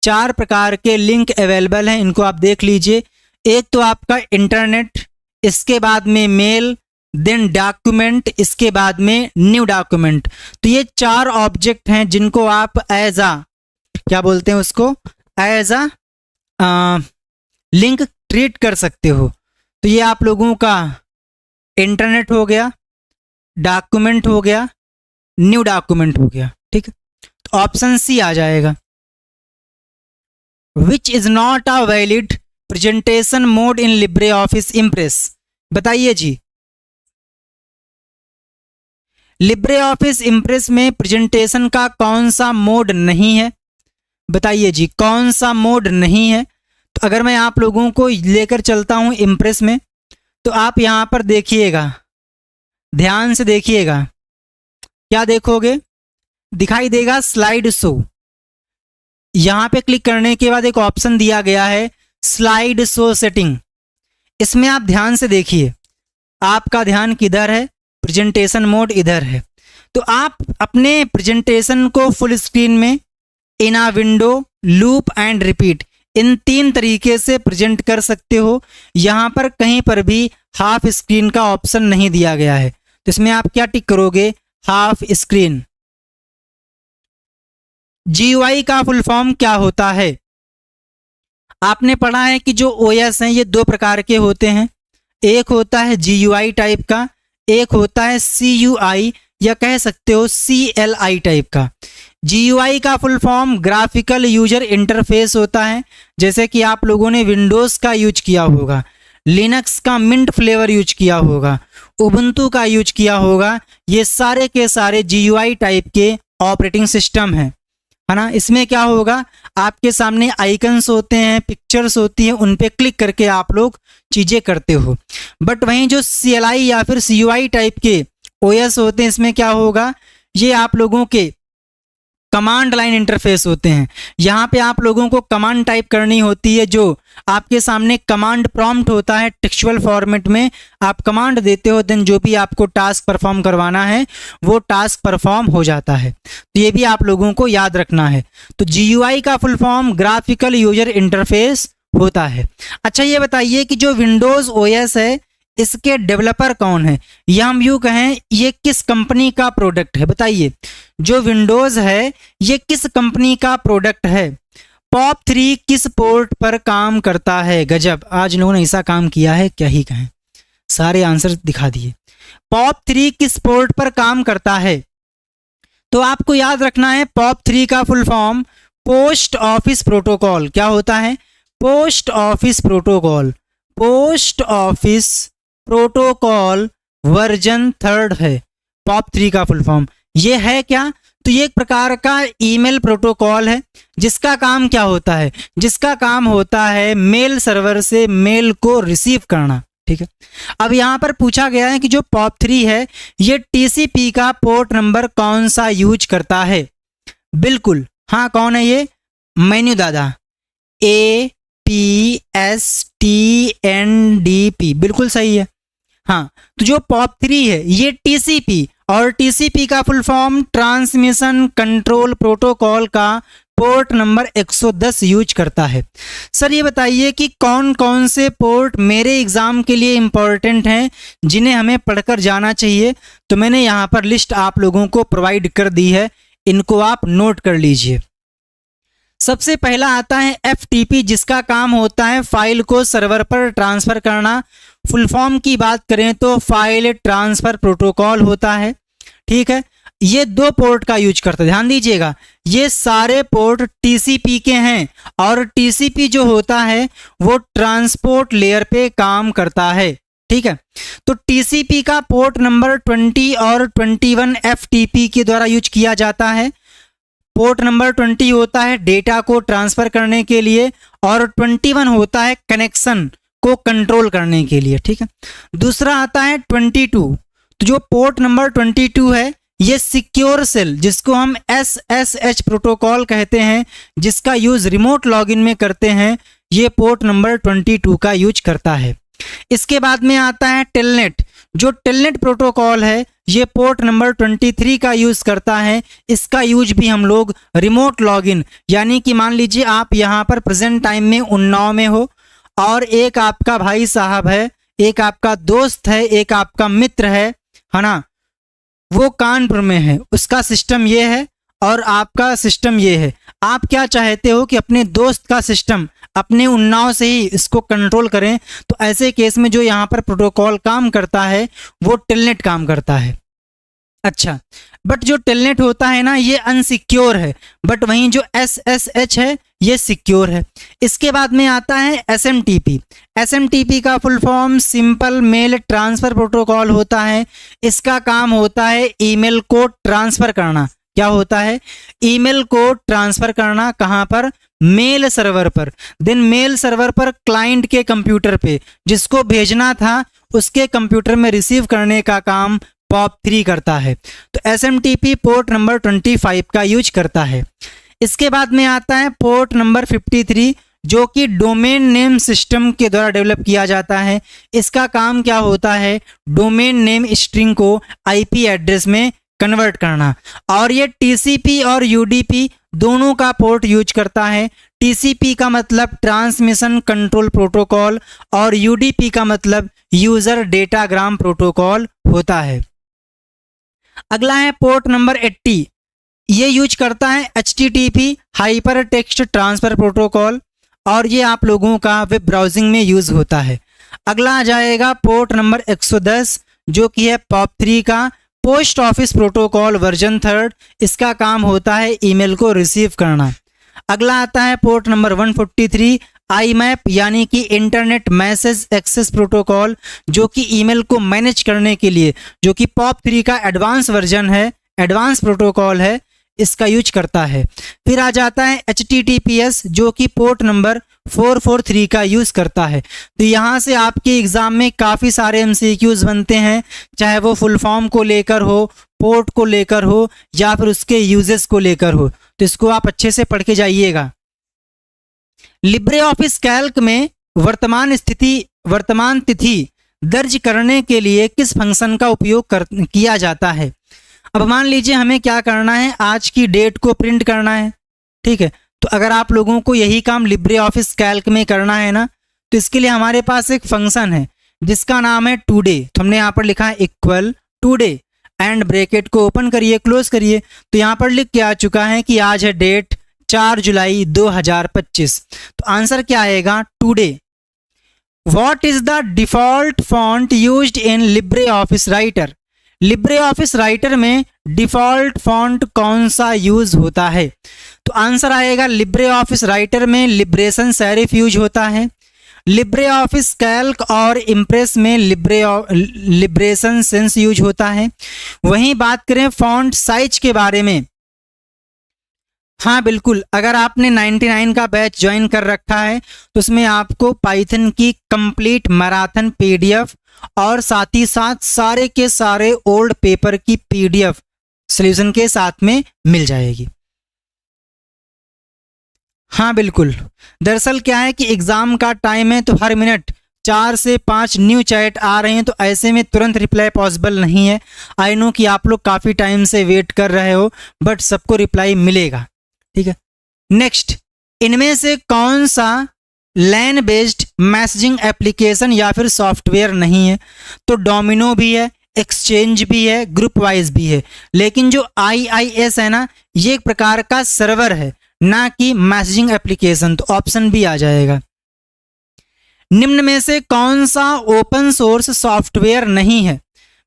4 प्रकार के लिंक अवेलेबल हैं, इनको आप देख लीजिए। एक तो आपका इंटरनेट, इसके बाद में मेल, देन डॉक्यूमेंट, इसके बाद में न्यू डॉक्यूमेंट। तो ये 4 ऑब्जेक्ट हैं जिनको आप एज आ क्या बोलते हैं उसको, एज आ लिंक ट्रीट कर सकते हो। तो ये आप लोगों का इंटरनेट हो गया, डॉक्यूमेंट हो गया, न्यू डॉक्यूमेंट हो गया। ठीक है, तो ऑप्शन सी आ जाएगा। Which is not a valid presentation mode in Libre office impress. बताइए जी, लिब्रे ऑफिस इम्प्रेस में प्रेजेंटेशन का कौन सा मोड नहीं है? बताइए जी, कौन सा मोड नहीं है? तो अगर मैं आप लोगों को लेकर चलता हूं इम्प्रेस में, तो आप यहां पर देखिएगा, ध्यान से देखिएगा, क्या देखोगे, दिखाई देगा स्लाइड शो। यहां पे क्लिक करने के बाद एक ऑप्शन दिया गया है स्लाइड शो सेटिंग। इसमें आप ध्यान से देखिए, आपका ध्यान किधर है, प्रेजेंटेशन मोड इधर है। तो आप अपने प्रेजेंटेशन को फुल स्क्रीन में, in a window, loop and repeat, इन 3 तरीके से प्रेजेंट कर सकते हो। यहां पर कहीं पर भी हाफ स्क्रीन का ऑप्शन नहीं दिया गया है, तो इसमें आप क्या टिक करोगे, हाफ स्क्रीन। GUI का फुल फॉर्म क्या होता है? आपने पढ़ा है कि जो OS हैं ये 2 प्रकार के होते हैं, एक होता है GUI टाइप का, एक होता है CUI या कह सकते हो CLI टाइप का। GUI का full form graphical user interface होता है, जैसे कि आप लोगों ने विंडोज़ का यूज किया होगा, लिनक्स का मिंट फ्लेवर यूज किया होगा, उबुंटू का यूज किया होगा। ये सारे के सारे GUI टाइप के ऑपरेटिंग सिस्टम हैं, है ना। इसमें क्या होगा, आपके सामने आइकन्स होते हैं, पिक्चर्स होती हैं, उन पे क्लिक करके आप लोग चीज़ें करते हो। बट वहीं जो CLI या फिर CUI टाइप के ओएस होते हैं, इसमें क्या होगा, ये आप लोगों के कमांड लाइन इंटरफेस होते हैं। यहाँ पे आप लोगों को कमांड टाइप करनी होती है, जो आपके सामने कमांड प्रॉम्प्ट होता है टेक्सचुअल फॉर्मेट में, आप कमांड देते हो, देन जो भी आपको टास्क परफॉर्म करवाना है वो टास्क परफॉर्म हो जाता है। तो ये भी आप लोगों को याद रखना है। तो GUI का full form graphical user interface होता है। अच्छा ये बताइए कि जो विंडोज़ OS है इसके डेवलपर कौन है, या हम यूँ कहें ये किस कंपनी का प्रोडक्ट है, बताइए। जो विंडोज़ है ये किस कंपनी का प्रोडक्ट है। POP3 किस पोर्ट पर काम करता है। गजब, आज लोगों ने ऐसा काम किया है, क्या ही कहें, सारे आंसर दिखा दिए। POP3 किस पोर्ट पर काम करता है, तो आपको याद रखना है POP3 का full form post office protocol. क्या होता है, post office protocol. Post office protocol version 3 है POP3 का फुल फॉर्म। ये है क्या, तो ये एक प्रकार का ईमेल प्रोटोकॉल है जिसका काम क्या होता है, जिसका काम होता है मेल सर्वर से मेल को रिसीव करना। ठीक है, अब यहाँ पर पूछा गया है कि जो POP3 है ये TCP का पोर्ट नंबर कौन सा यूज करता है। बिल्कुल हाँ, कौन है ये, मेन्यू दादा, APSTNDP, बिल्कुल सही है। हाँ, तो जो POP3 है ये TCP, और TCP का full form transmission control protocol का पोर्ट नंबर 110 यूज करता है। सर ये बताइए कि कौन कौन से पोर्ट मेरे एग्जाम के लिए इम्पोर्टेंट हैं, जिन्हें हमें पढ़कर जाना चाहिए। तो मैंने यहाँ पर लिस्ट आप लोगों को प्रोवाइड कर दी है, इनको आप नोट कर लीजिए। सबसे पहला आता है FTP, जिसका काम होता है फाइल को सर्वर पर ट्रांसफ़र करना। फुल फॉर्म की बात करें तो फाइल ट्रांसफ़र प्रोटोकॉल होता है। ठीक है, ये 2 पोर्ट का यूज करता है, ध्यान दीजिएगा, ये सारे पोर्ट TCP के हैं, और TCP जो होता है वो ट्रांसपोर्ट लेयर पे काम करता है। ठीक है, तो TCP का पोर्ट नंबर 20 और 21 FTP के द्वारा यूज किया जाता है। पोर्ट नंबर 20 होता है डेटा को ट्रांसफ़र करने के लिए, और 21 होता है कनेक्शन को कंट्रोल करने के लिए। ठीक है, दूसरा आता है 22, तो जो पोर्ट नंबर 22 है ये सिक्योर सेल, जिसको हम SSH प्रोटोकॉल कहते हैं, जिसका यूज़ रिमोट लॉगिन में करते हैं, ये पोर्ट नंबर 22 का यूज करता है। इसके बाद में आता है टेलनेट, जो टेलनेट प्रोटोकॉल है ये पोर्ट नंबर 23 का यूज़ करता है। इसका यूज भी हम लोग रिमोट लॉगिन, यानी कि मान लीजिए आप यहाँ पर प्रेजेंट टाइम में उन्नाव में हो, और एक आपका भाई साहब है, एक आपका दोस्त है, एक आपका मित्र है ना, वो कानपुर में है, उसका सिस्टम ये है और आपका सिस्टम ये है। आप क्या चाहते हो कि अपने दोस्त का सिस्टम अपने उन्नाव से ही इसको कंट्रोल करें, तो ऐसे केस में जो यहाँ पर प्रोटोकॉल काम करता है वो टेलनेट काम करता है। अच्छा, बट जो टेलनेट होता है ना ये अनसिक्योर है, बट वहीं जो SSH है ये सिक्योर है। इसके बाद में आता है SMTP। SMTP का full form simple mail transfer protocol होता है। इसका काम होता है ईमेल को ट्रांसफ़र करना। क्या होता है, ईमेल को ट्रांसफ़र करना, कहाँ पर, मेल सर्वर पर। देन मेल सर्वर पर क्लाइंट के कंप्यूटर पे जिसको भेजना था उसके कंप्यूटर में रिसीव करने का काम POP3 करता है। तो SMTP पोर्ट नंबर 25 का यूज करता है। इसके बाद में आता है पोर्ट नंबर 53, जो कि डोमेन नेम सिस्टम के द्वारा डेवलप किया जाता है। इसका काम क्या होता है, डोमेन नेम स्ट्रिंग को IP एड्रेस में कन्वर्ट करना, और ये TCP और UDP दोनों का पोर्ट यूज करता है। TCP का मतलब ट्रांसमिशन कंट्रोल प्रोटोकॉल, और UDP का मतलब यूजर डेटाग्राम प्रोटोकॉल होता है। अगला है पोर्ट नंबर 80, ये यूज करता है HTTP hyper text transfer protocol, और ये आप लोगों का वेब ब्राउजिंग में यूज़ होता है। अगला आ जाएगा पोर्ट नंबर 110, जो कि है POP3 का पोस्ट ऑफिस प्रोटोकॉल वर्जन 3। इसका काम होता है ईमेल को रिसीव करना। अगला आता है पोर्ट नंबर 143, IMAP यानी कि इंटरनेट मैसेज एक्सेस प्रोटोकॉल, जो कि ईमेल को मैनेज करने के लिए, जो कि POP3 का एडवांस वर्जन है, एडवांस प्रोटोकॉल है, इसका यूज करता है। फिर आ जाता है HTTPS, जो कि पोर्ट नंबर 443 का यूज़ करता है। तो यहाँ से आपके एग्ज़ाम में काफ़ी सारे MCQs बनते हैं, चाहे वो फुल फॉर्म को लेकर हो, पोर्ट को लेकर हो, या फिर उसके यूजेस को लेकर हो। तो इसको आप अच्छे से पढ़ के जाइएगा। लिब्रे ऑफिस कैल्क में वर्तमान तिथि दर्ज करने के लिए किस फंक्शन का उपयोग किया जाता है। अब मान लीजिए हमें क्या करना है, आज की डेट को प्रिंट करना है, ठीक है। तो अगर आप लोगों को यही काम लिब्रे ऑफिस कैल्क में करना है ना, तो इसके लिए हमारे पास एक फंक्शन है जिसका नाम है टुडे। तो हमने यहाँ पर लिखा है इक्वल टुडे एंड ब्रैकेट को ओपन करिए, क्लोज करिए। तो यहाँ पर लिख के आ चुका है कि आज है डेट 4 जुलाई 2025। तो आंसर क्या आएगा, today. What is the default font used in LibreOffice Writer? LibreOffice Writer में डिफॉल्ट फॉन्ट कौन सा यूज होता है? तो आंसर आएगा LibreOffice Writer में लिब्रेशन सेरिफ यूज होता है। LibreOffice कैल्क और इम्प्रेस में लिब्रेशन सेंस यूज होता है। वहीं बात करें फॉन्ट साइज के बारे में, हाँ बिल्कुल, अगर आपने 99 का बैच ज्वाइन कर रखा है तो उसमें आपको पाइथन की कंप्लीट मैराथन PDF और साथ ही साथ सारे के सारे ओल्ड पेपर की PDF सॉल्यूशन के साथ में मिल जाएगी। हाँ बिल्कुल, दरअसल क्या है कि एग्ज़ाम का टाइम है, तो हर मिनट 4 से 5 न्यू चैट आ रहे हैं, तो ऐसे में तुरंत रिप्लाई पॉसिबल नहीं है। आई नो कि आप लोग काफ़ी टाइम से वेट कर रहे हो, बट सबको रिप्लाई मिलेगा, ठीक है। नेक्स्ट, इनमें से कौन सा लैन बेस्ड मैसेजिंग एप्लीकेशन या फिर सॉफ्टवेयर नहीं है? तो डोमिनो भी है, एक्सचेंज भी है, ग्रुप वाइज भी है, लेकिन जो IIS है ना, ये एक प्रकार का सर्वर है, ना कि मैसेजिंग एप्लीकेशन। तो ऑप्शन भी आ जाएगा। निम्न में से कौन सा ओपन सोर्स सॉफ्टवेयर नहीं है?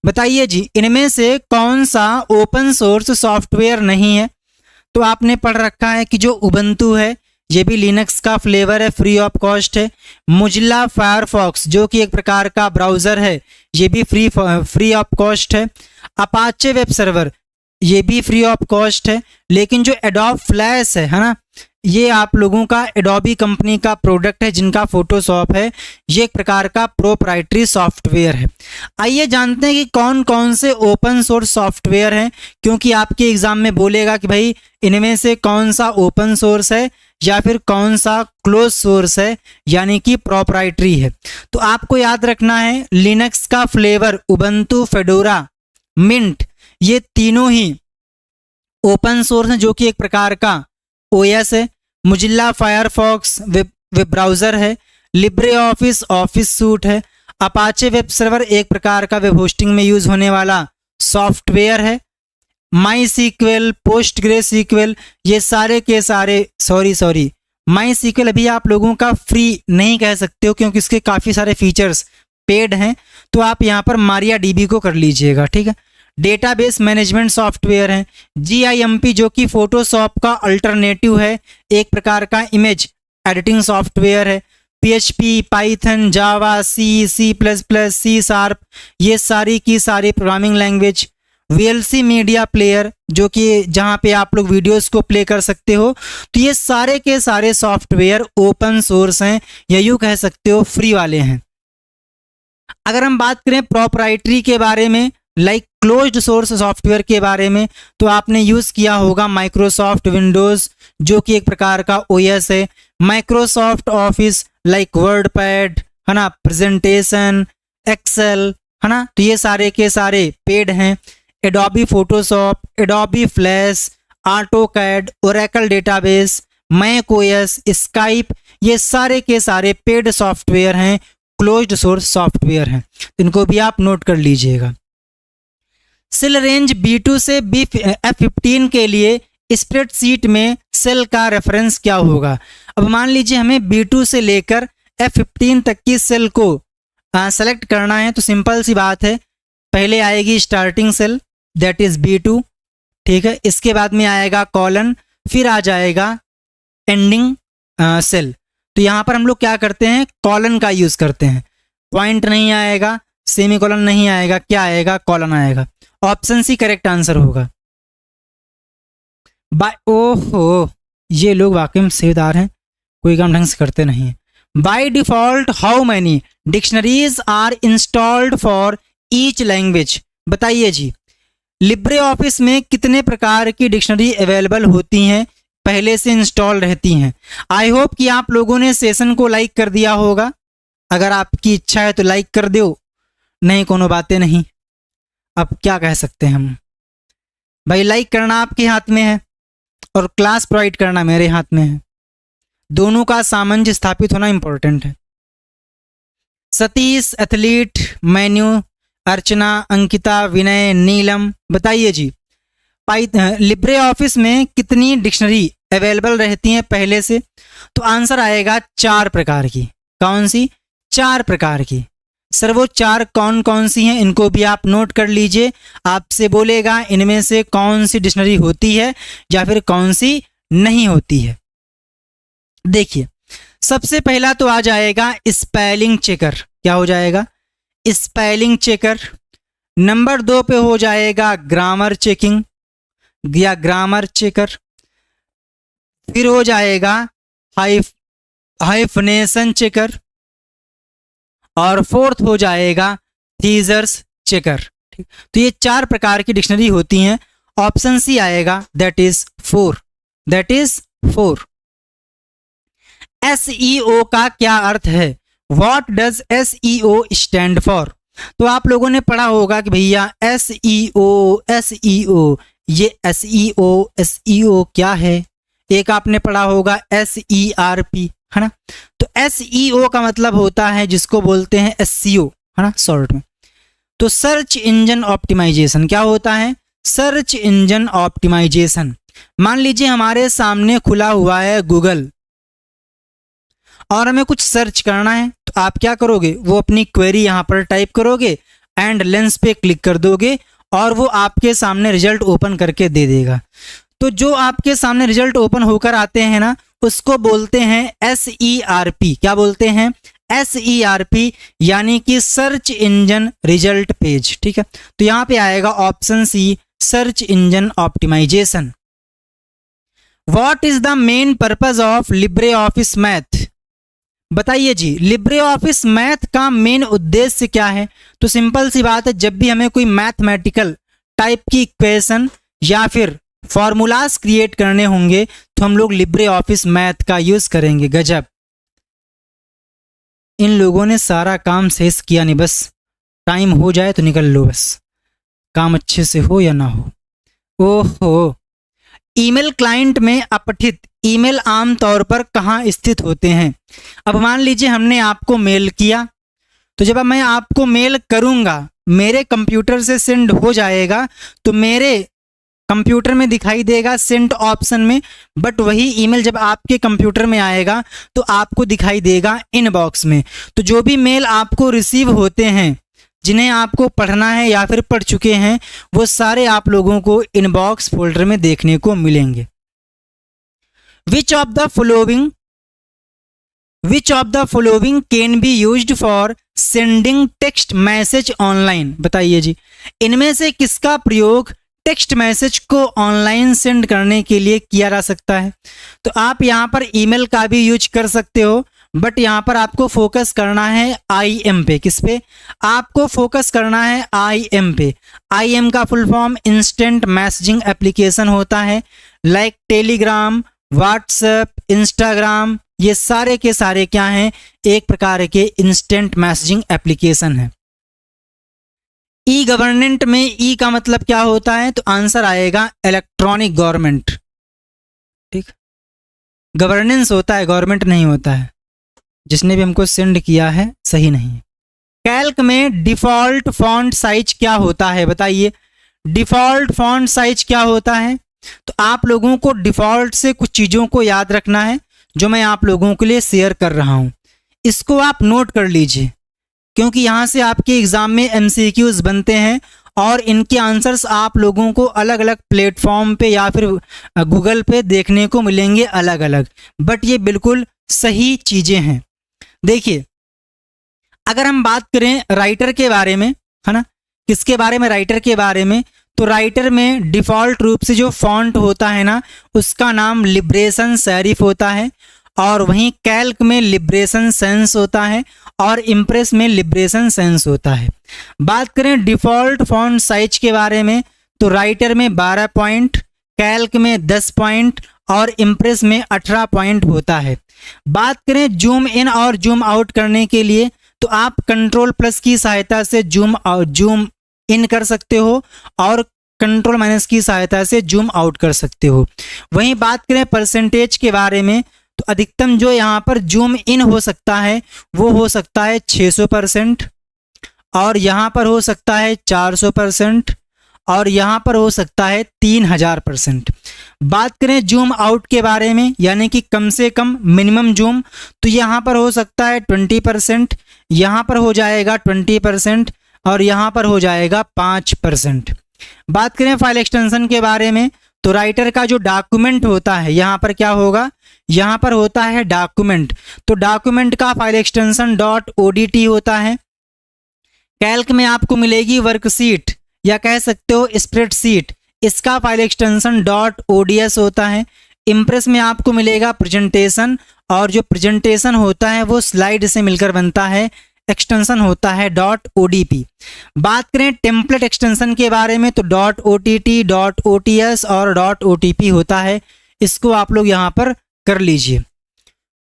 बताइए जी, इनमें से कौन सा ओपन सोर्स सॉफ्टवेयर नहीं है? तो आपने पढ़ रखा है कि जो उबंटू है ये भी लिनक्स का फ्लेवर है, फ्री ऑफ कॉस्ट है। मोजिल्ला फायरफॉक्स जो कि एक प्रकार का ब्राउज़र है, ये भी फ्री ऑफ कॉस्ट है। अपाचे वेब सर्वर ये भी फ्री ऑफ कॉस्ट है। लेकिन जो एडोब फ्लैश है ना, ये आप लोगों का एडोबी कंपनी का प्रोडक्ट है, जिनका फोटोशॉप है, ये एक प्रकार का प्रोप्राइटरी सॉफ्टवेयर है। आइए जानते हैं कि कौन कौन से ओपन सोर्स सॉफ्टवेयर हैं, क्योंकि आपके एग्जाम में बोलेगा कि भाई इनमें से कौन सा ओपन सोर्स है या फिर कौन सा क्लोज सोर्स है, यानी कि प्रोप्राइटरी है। तो आपको याद रखना है, लिनक्स का फ्लेवर, उबंटू, फेडोरा, मिंट, ये तीनों ही ओपन सोर्स हैं, जो कि एक प्रकार का OS है। मोजिल्ला फायरफॉक्स वेब ब्राउज़र है। लिब्रे ऑफिस सूट है। अपाचे वेब सर्वर एक प्रकार का वेब होस्टिंग में यूज़ होने वाला सॉफ्टवेयर है। माई सीक्वल, पोस्टग्रेसक्यूएल, ये सारे के सारे सॉरी माई सीक्वल अभी आप लोगों का फ्री नहीं कह सकते हो, क्योंकि इसके काफ़ी सारे फीचर्स पेड हैं। तो आप यहाँ पर MariaDB को कर लीजिएगा, ठीक है। डेटाबेस मैनेजमेंट सॉफ्टवेयर है। GIMP जो कि फोटोशॉप का अल्टरनेटिव है, एक प्रकार का इमेज एडिटिंग सॉफ्टवेयर है। PHP, पाइथन, जावा, C++, C#, ये सारी की सारी programming language. VLC media player जो कि जहाँ पे आप लोग वीडियोस को प्ले कर सकते हो। तो ये सारे के सारे सॉफ्टवेयर ओपन सोर्स हैं, या यूँ कह सकते हो फ्री वाले हैं। अगर हम बात करें प्रोप्राइटरी के बारे में, लाइक क्लोज्ड सोर्स सॉफ्टवेयर के बारे में, तो आपने यूज़ किया होगा माइक्रोसॉफ्ट विंडोज़ जो कि एक प्रकार का OS है। माइक्रोसॉफ्ट ऑफिस लाइक वर्डपैड है ना, प्रेजेंटेशन, एक्सेल है ना, तो ये सारे के सारे पेड हैं। Adobe Photoshop, Adobe Flash, AutoCAD, Oracle database, Mac OS, Skype, ये सारे के सारे पेड सॉफ्टवेयर हैं, क्लोज्ड सोर्स सॉफ्टवेयर हैं। इनको भी आप नोट कर लीजिएगा। सेल रेंज B2 से F15 के लिए स्प्रेडशीट में सेल का रेफरेंस क्या होगा? अब मान लीजिए हमें B2 से लेकर F15 तक की सेल को सेलेक्ट करना है, तो सिंपल सी बात है, पहले आएगी starting cell that is B2, ठीक है। इसके बाद में आएगा कॉलन, फिर आ जाएगा एंडिंग सेल। तो यहाँ पर हम लोग क्या करते हैं, कॉलन का यूज़ करते हैं। पॉइंट नहीं आएगा, सेमीकोलन नहीं आएगा, क्या आएगा, कॉलन आएगा। ऑप्शन सी करेक्ट आंसर होगा। ओहो, ये लोग वाकई में सेवादार हैं। कोई काम ढंग से करते नहीं है। By default how many dictionaries are installed for each language, बताइए जी लिब्रे ऑफिस में कितने प्रकार की डिक्शनरी अवेलेबल होती हैं, पहले से इंस्टॉल रहती हैं। आई होप कि आप लोगों ने सेशन को लाइक कर दिया होगा। अगर आपकी इच्छा है तो लाइक कर दो, नहीं कोनो बातें नहीं। अब क्या कह सकते हैं हम भाई, लाइक करना आपके हाथ में है और क्लास प्रोवाइड करना मेरे हाथ में है। दोनों का सामंजस्य स्थापित होना इंपॉर्टेंट है। सतीश, एथलीट, मेन्यू, अर्चना, अंकिता, विनय, नीलम, बताइए जी लिब्रे ऑफिस में कितनी डिक्शनरी अवेलेबल रहती हैं पहले से? तो आंसर आएगा 4 प्रकार की। कौन सी? 4 प्रकार की। सर वो 4 कौन कौन सी हैं, इनको भी आप नोट कर लीजिए। आपसे बोलेगा इनमें से कौन सी डिक्शनरी होती है या फिर कौन सी नहीं होती है। देखिए सबसे पहला तो आ जाएगा स्पेलिंग चेकर। क्या हो जाएगा? Spelling checker. नंबर 2 पे हो जाएगा ग्रामर चेकिंग या ग्रामर चेकर। फिर हो जाएगा हाइफनेशन चेकर और 4th हो जाएगा थीजर्स चेकर। ठीक, तो ये 4 प्रकार की डिक्शनरी होती हैं। ऑप्शन सी आएगा, that is 4। That is 4। SEO का क्या अर्थ है? What does SEO stand for? तो आप लोगों ने पढ़ा होगा कि भैया SEO ये SEO क्या है? एक आपने पढ़ा होगा SERP, है ना। तो SEO का मतलब होता है जिसको बोलते हैं SEO, है ना, शॉर्ट में। तो सर्च इंजन ऑप्टिमाइजेशन क्या होता है? Search engine optimization. मान लीजिए हमारे सामने खुला हुआ है गूगल और हमें कुछ सर्च करना है, तो आप क्या करोगे? वो अपनी क्वेरी यहाँ पर टाइप करोगे एंड लेंस पे क्लिक कर दोगे और वो आपके सामने रिजल्ट ओपन करके दे देगा। तो जो आपके सामने रिजल्ट ओपन होकर आते हैं ना, उसको बोलते हैं SERP। क्या बोलते हैं? SERP, यानी कि सर्च इंजन रिजल्ट पेज। ठीक है, तो यहाँ पे आएगा option C, search engine optimization. What is the main purpose of LibreOffice Math? बताइए जी लिब्रे ऑफिस मैथ का मेन उद्देश्य क्या है? तो सिंपल सी बात है, जब भी हमें कोई मैथमेटिकल टाइप की इक्वेशन या फिर फॉर्मूलाज क्रिएट करने होंगे तो हम लोग लिब्रे ऑफिस मैथ का यूज करेंगे। गजब, इन लोगों ने सारा काम शेष किया नहीं, बस टाइम हो जाए तो निकल लो, बस काम अच्छे से हो या ना हो। ओहो, ईमेल क्लाइंट में अपठित ईमेल आमतौर पर कहाँ स्थित होते हैं? अब मान लीजिए हमने आपको मेल किया, तो जब मैं आपको मेल करूंगा मेरे कंप्यूटर से सेंड हो जाएगा, तो मेरे कंप्यूटर में दिखाई देगा सेंड ऑप्शन में, बट वही ईमेल जब आपके कंप्यूटर में आएगा तो आपको दिखाई देगा इनबॉक्स में। तो जो भी मेल आपको रिसीव होते हैं, जिन्हें आपको पढ़ना है या फिर पढ़ चुके हैं, वो सारे आप लोगों को इनबॉक्स फोल्डर में देखने को मिलेंगे। Which of the following can be used for sending text message online? बताइए जी इनमें से किसका प्रयोग टेक्स्ट मैसेज को ऑनलाइन सेंड करने के लिए किया जा सकता है? तो आप यहाँ पर ईमेल का भी यूज कर सकते हो, बट यहाँ पर आपको फोकस करना है IM पे। किस पे? आपको फोकस करना है IM पे। IM का full form instant messaging application होता है, लाइक टेलीग्राम, व्हाट्सएप, इंस्टाग्राम, ये सारे के सारे क्या हैं? एक प्रकार के इंस्टेंट मैसेजिंग एप्लीकेशन है। ई गवर्नेंट में ई का मतलब क्या होता है? तो आंसर आएगा इलेक्ट्रॉनिक गवर्नमेंट। ठीक, गवर्नेंस होता है, गवर्नमेंट नहीं होता है। जिसने भी हमको सेंड किया है सही नहीं है। कैल्क में डिफॉल्ट फॉन्ट साइज क्या होता है? बताइए डिफॉल्ट फॉन्ट साइज क्या होता है? तो आप लोगों को डिफॉल्ट से कुछ चीज़ों को याद रखना है जो मैं आप लोगों के लिए शेयर कर रहा हूं। इसको आप नोट कर लीजिए, क्योंकि यहां से आपके एग्जाम में MCQs बनते हैं और इनके आंसर्स आप लोगों को अलग अलग प्लेटफॉर्म पे या फिर गूगल पे देखने को मिलेंगे अलग अलग, बट ये बिल्कुल सही चीज़ें हैं। देखिए अगर हम बात करें राइटर के बारे में, है ना, किसके बारे में? राइटर के बारे में। तो राइटर में डिफ़ॉल्ट रूप से जो फॉन्ट होता है ना, उसका नाम लिब्रेशन सेरिफ होता है। और वहीं कैल्क में लिबरेशन सेंस होता है और इम्प्रेस में लिबरेशन सेंस होता है। बात करें डिफ़ॉल्ट फॉन्ट साइज के बारे में तो राइटर में 12 पॉइंट, कैल्क में 10 पॉइंट और इम्प्रेस में 18 पॉइंट होता है। बात करें जूम इन और जूम आउट करने के लिए तो आप कंट्रोल प्लस की सहायता से जूम इन कर सकते हो और कंट्रोल माइनस की सहायता से जूम आउट कर सकते हो। वहीं बात करें परसेंटेज के बारे में तो अधिकतम जो यहाँ पर जूम इन हो सकता है वो हो सकता है 600% और यहाँ पर हो सकता है 400% और यहाँ पर हो सकता है 3000%। बात करें जूम आउट के बारे में यानी कि कम से कम मिनिमम जूम तो यहाँ पर हो सकता है 20%, यहाँ पर हो जाएगा 20% और यहाँ पर हो जाएगा 5%। बात करें फाइल एक्सटेंशन के बारे में तो राइटर का जो डॉक्यूमेंट होता है यहाँ पर क्या होगा, यहाँ पर होता है डॉक्यूमेंट, तो डॉक्यूमेंट का फाइल एक्सटेंशन .odt होता है। कैल्क में आपको मिलेगी वर्कशीट या कह सकते हो स्प्रेडशीट, इसका फाइल एक्सटेंशन .ods होता है। इम्प्रेस में आपको मिलेगा प्रेजेंटेशन और जो प्रेजेंटेशन होता है वो स्लाइड से मिलकर बनता है, एक्सटेंशन होता है .odp। बात करें टेम्पलेट एक्सटेंशन के बारे में तो .ott, .ots और .otp होता है, इसको आप लोग यहाँ पर कर लीजिए।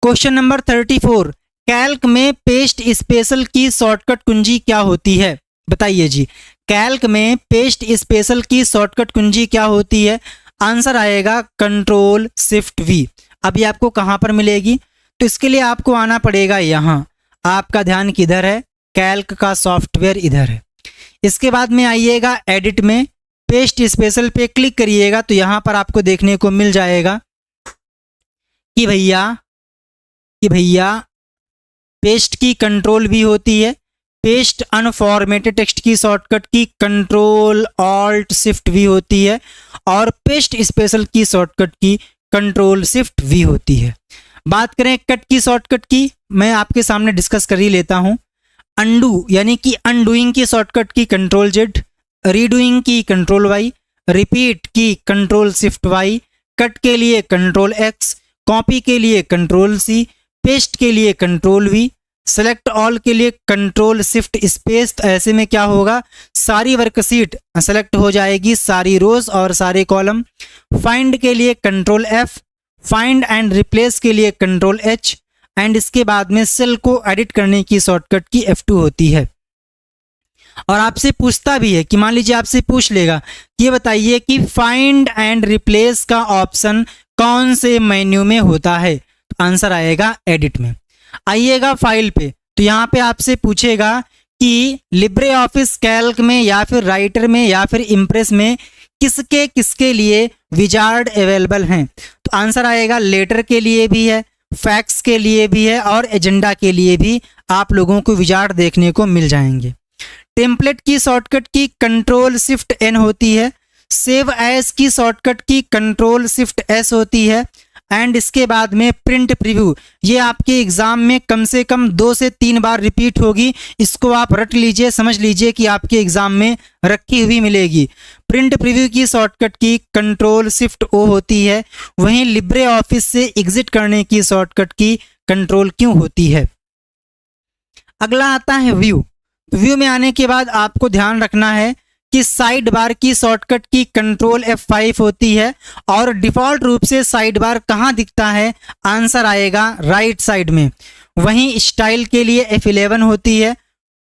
क्वेश्चन नंबर 34, कैल्क में पेस्ट स्पेशल की शॉर्टकट कुंजी क्या होती है? बताइए जी, कैल्क में पेस्ट स्पेशल की शॉर्टकट कुंजी क्या होती है? आंसर आएगा कंट्रोल शिफ्ट वी। अभी आपको कहाँ पर मिलेगी तो इसके लिए आपको आना पड़ेगा यहाँ। आपका ध्यान किधर है? कैल्क का सॉफ्टवेयर इधर है। इसके बाद में आइएगा एडिट में, पेस्ट स्पेशल पे क्लिक करिएगा तो यहाँ पर आपको देखने को मिल जाएगा कि भैया पेस्ट की कंट्रोल भी होती है, पेस्ट अनफॉर्मेटेड टेक्स्ट की शॉर्टकट की कंट्रोल ऑल्ट शिफ्ट भी होती है और पेस्ट स्पेशल की शॉर्टकट की कंट्रोल शिफ्ट भी होती है। बात करें कट की शॉर्टकट की, मैं आपके सामने डिस्कस कर ही लेता हूं। अंडू यानी कि अनडूइंग की शॉर्टकट की कंट्रोल जेड, रीडूइंग की कंट्रोल वाई, रिपीट की कंट्रोल शिफ्ट वाई, कट के लिए कंट्रोल एक्स, कॉपी के लिए कंट्रोल सी, पेस्ट के लिए कंट्रोल वी, सेलेक्ट ऑल के लिए कंट्रोल शिफ्ट स्पेस। तो ऐसे में क्या होगा, सारी वर्कशीट सेलेक्ट हो जाएगी, सारी रोज और सारे कॉलम। फाइंड के लिए control F, find and replace के लिए कंट्रोल एच एंड इसके बाद में सेल को एडिट करने की शॉर्टकट की F2 होती है। और आपसे पूछता भी है कि मान लीजिए आपसे पूछ लेगा ये बताइए कि फाइंड एंड रिप्लेस का ऑप्शन कौन से मेन्यू में होता है? तो आंसर आएगा एडिट में। आइएगा फाइल पे तो यहाँ पे आपसे पूछेगा कि लिब्रे ऑफिस कैल्क में या फिर राइटर में या फिर इम्प्रेस में किसके लिए विजार्ड अवेलेबल हैं? तो आंसर आएगा लेटर के लिए भी है, फैक्स के लिए भी है और एजेंडा के लिए भी आप लोगों को विजार्ड देखने को मिल जाएंगे। टेम्पलेट की शॉर्टकट की कंट्रोल शिफ्ट एन होती है, सेव एज की शॉर्टकट की कंट्रोल शिफ्ट एस होती है एंड इसके बाद में प्रिंट प्रीव्यू, ये आपके एग्जाम में कम से कम 2 से 3 बार रिपीट होगी, इसको आप रट लीजिए, समझ लीजिए कि आपके एग्जाम में रखी हुई मिलेगी। प्रिंट प्रीव्यू की शॉर्टकट की कंट्रोल शिफ्ट ओ होती है, वहीं लिब्रे ऑफिस से एग्जिट करने की शॉर्टकट की कंट्रोल क्यों होती है। अगला आता है व्यू। व्यू में आने के बाद आपको ध्यान रखना है कि साइड बार की शॉर्टकट की कंट्रोल F5 होती है और डिफॉल्ट रूप से साइड बार कहाँ दिखता है? आंसर आएगा राइट साइड में। वहीं स्टाइल के लिए F11 होती है,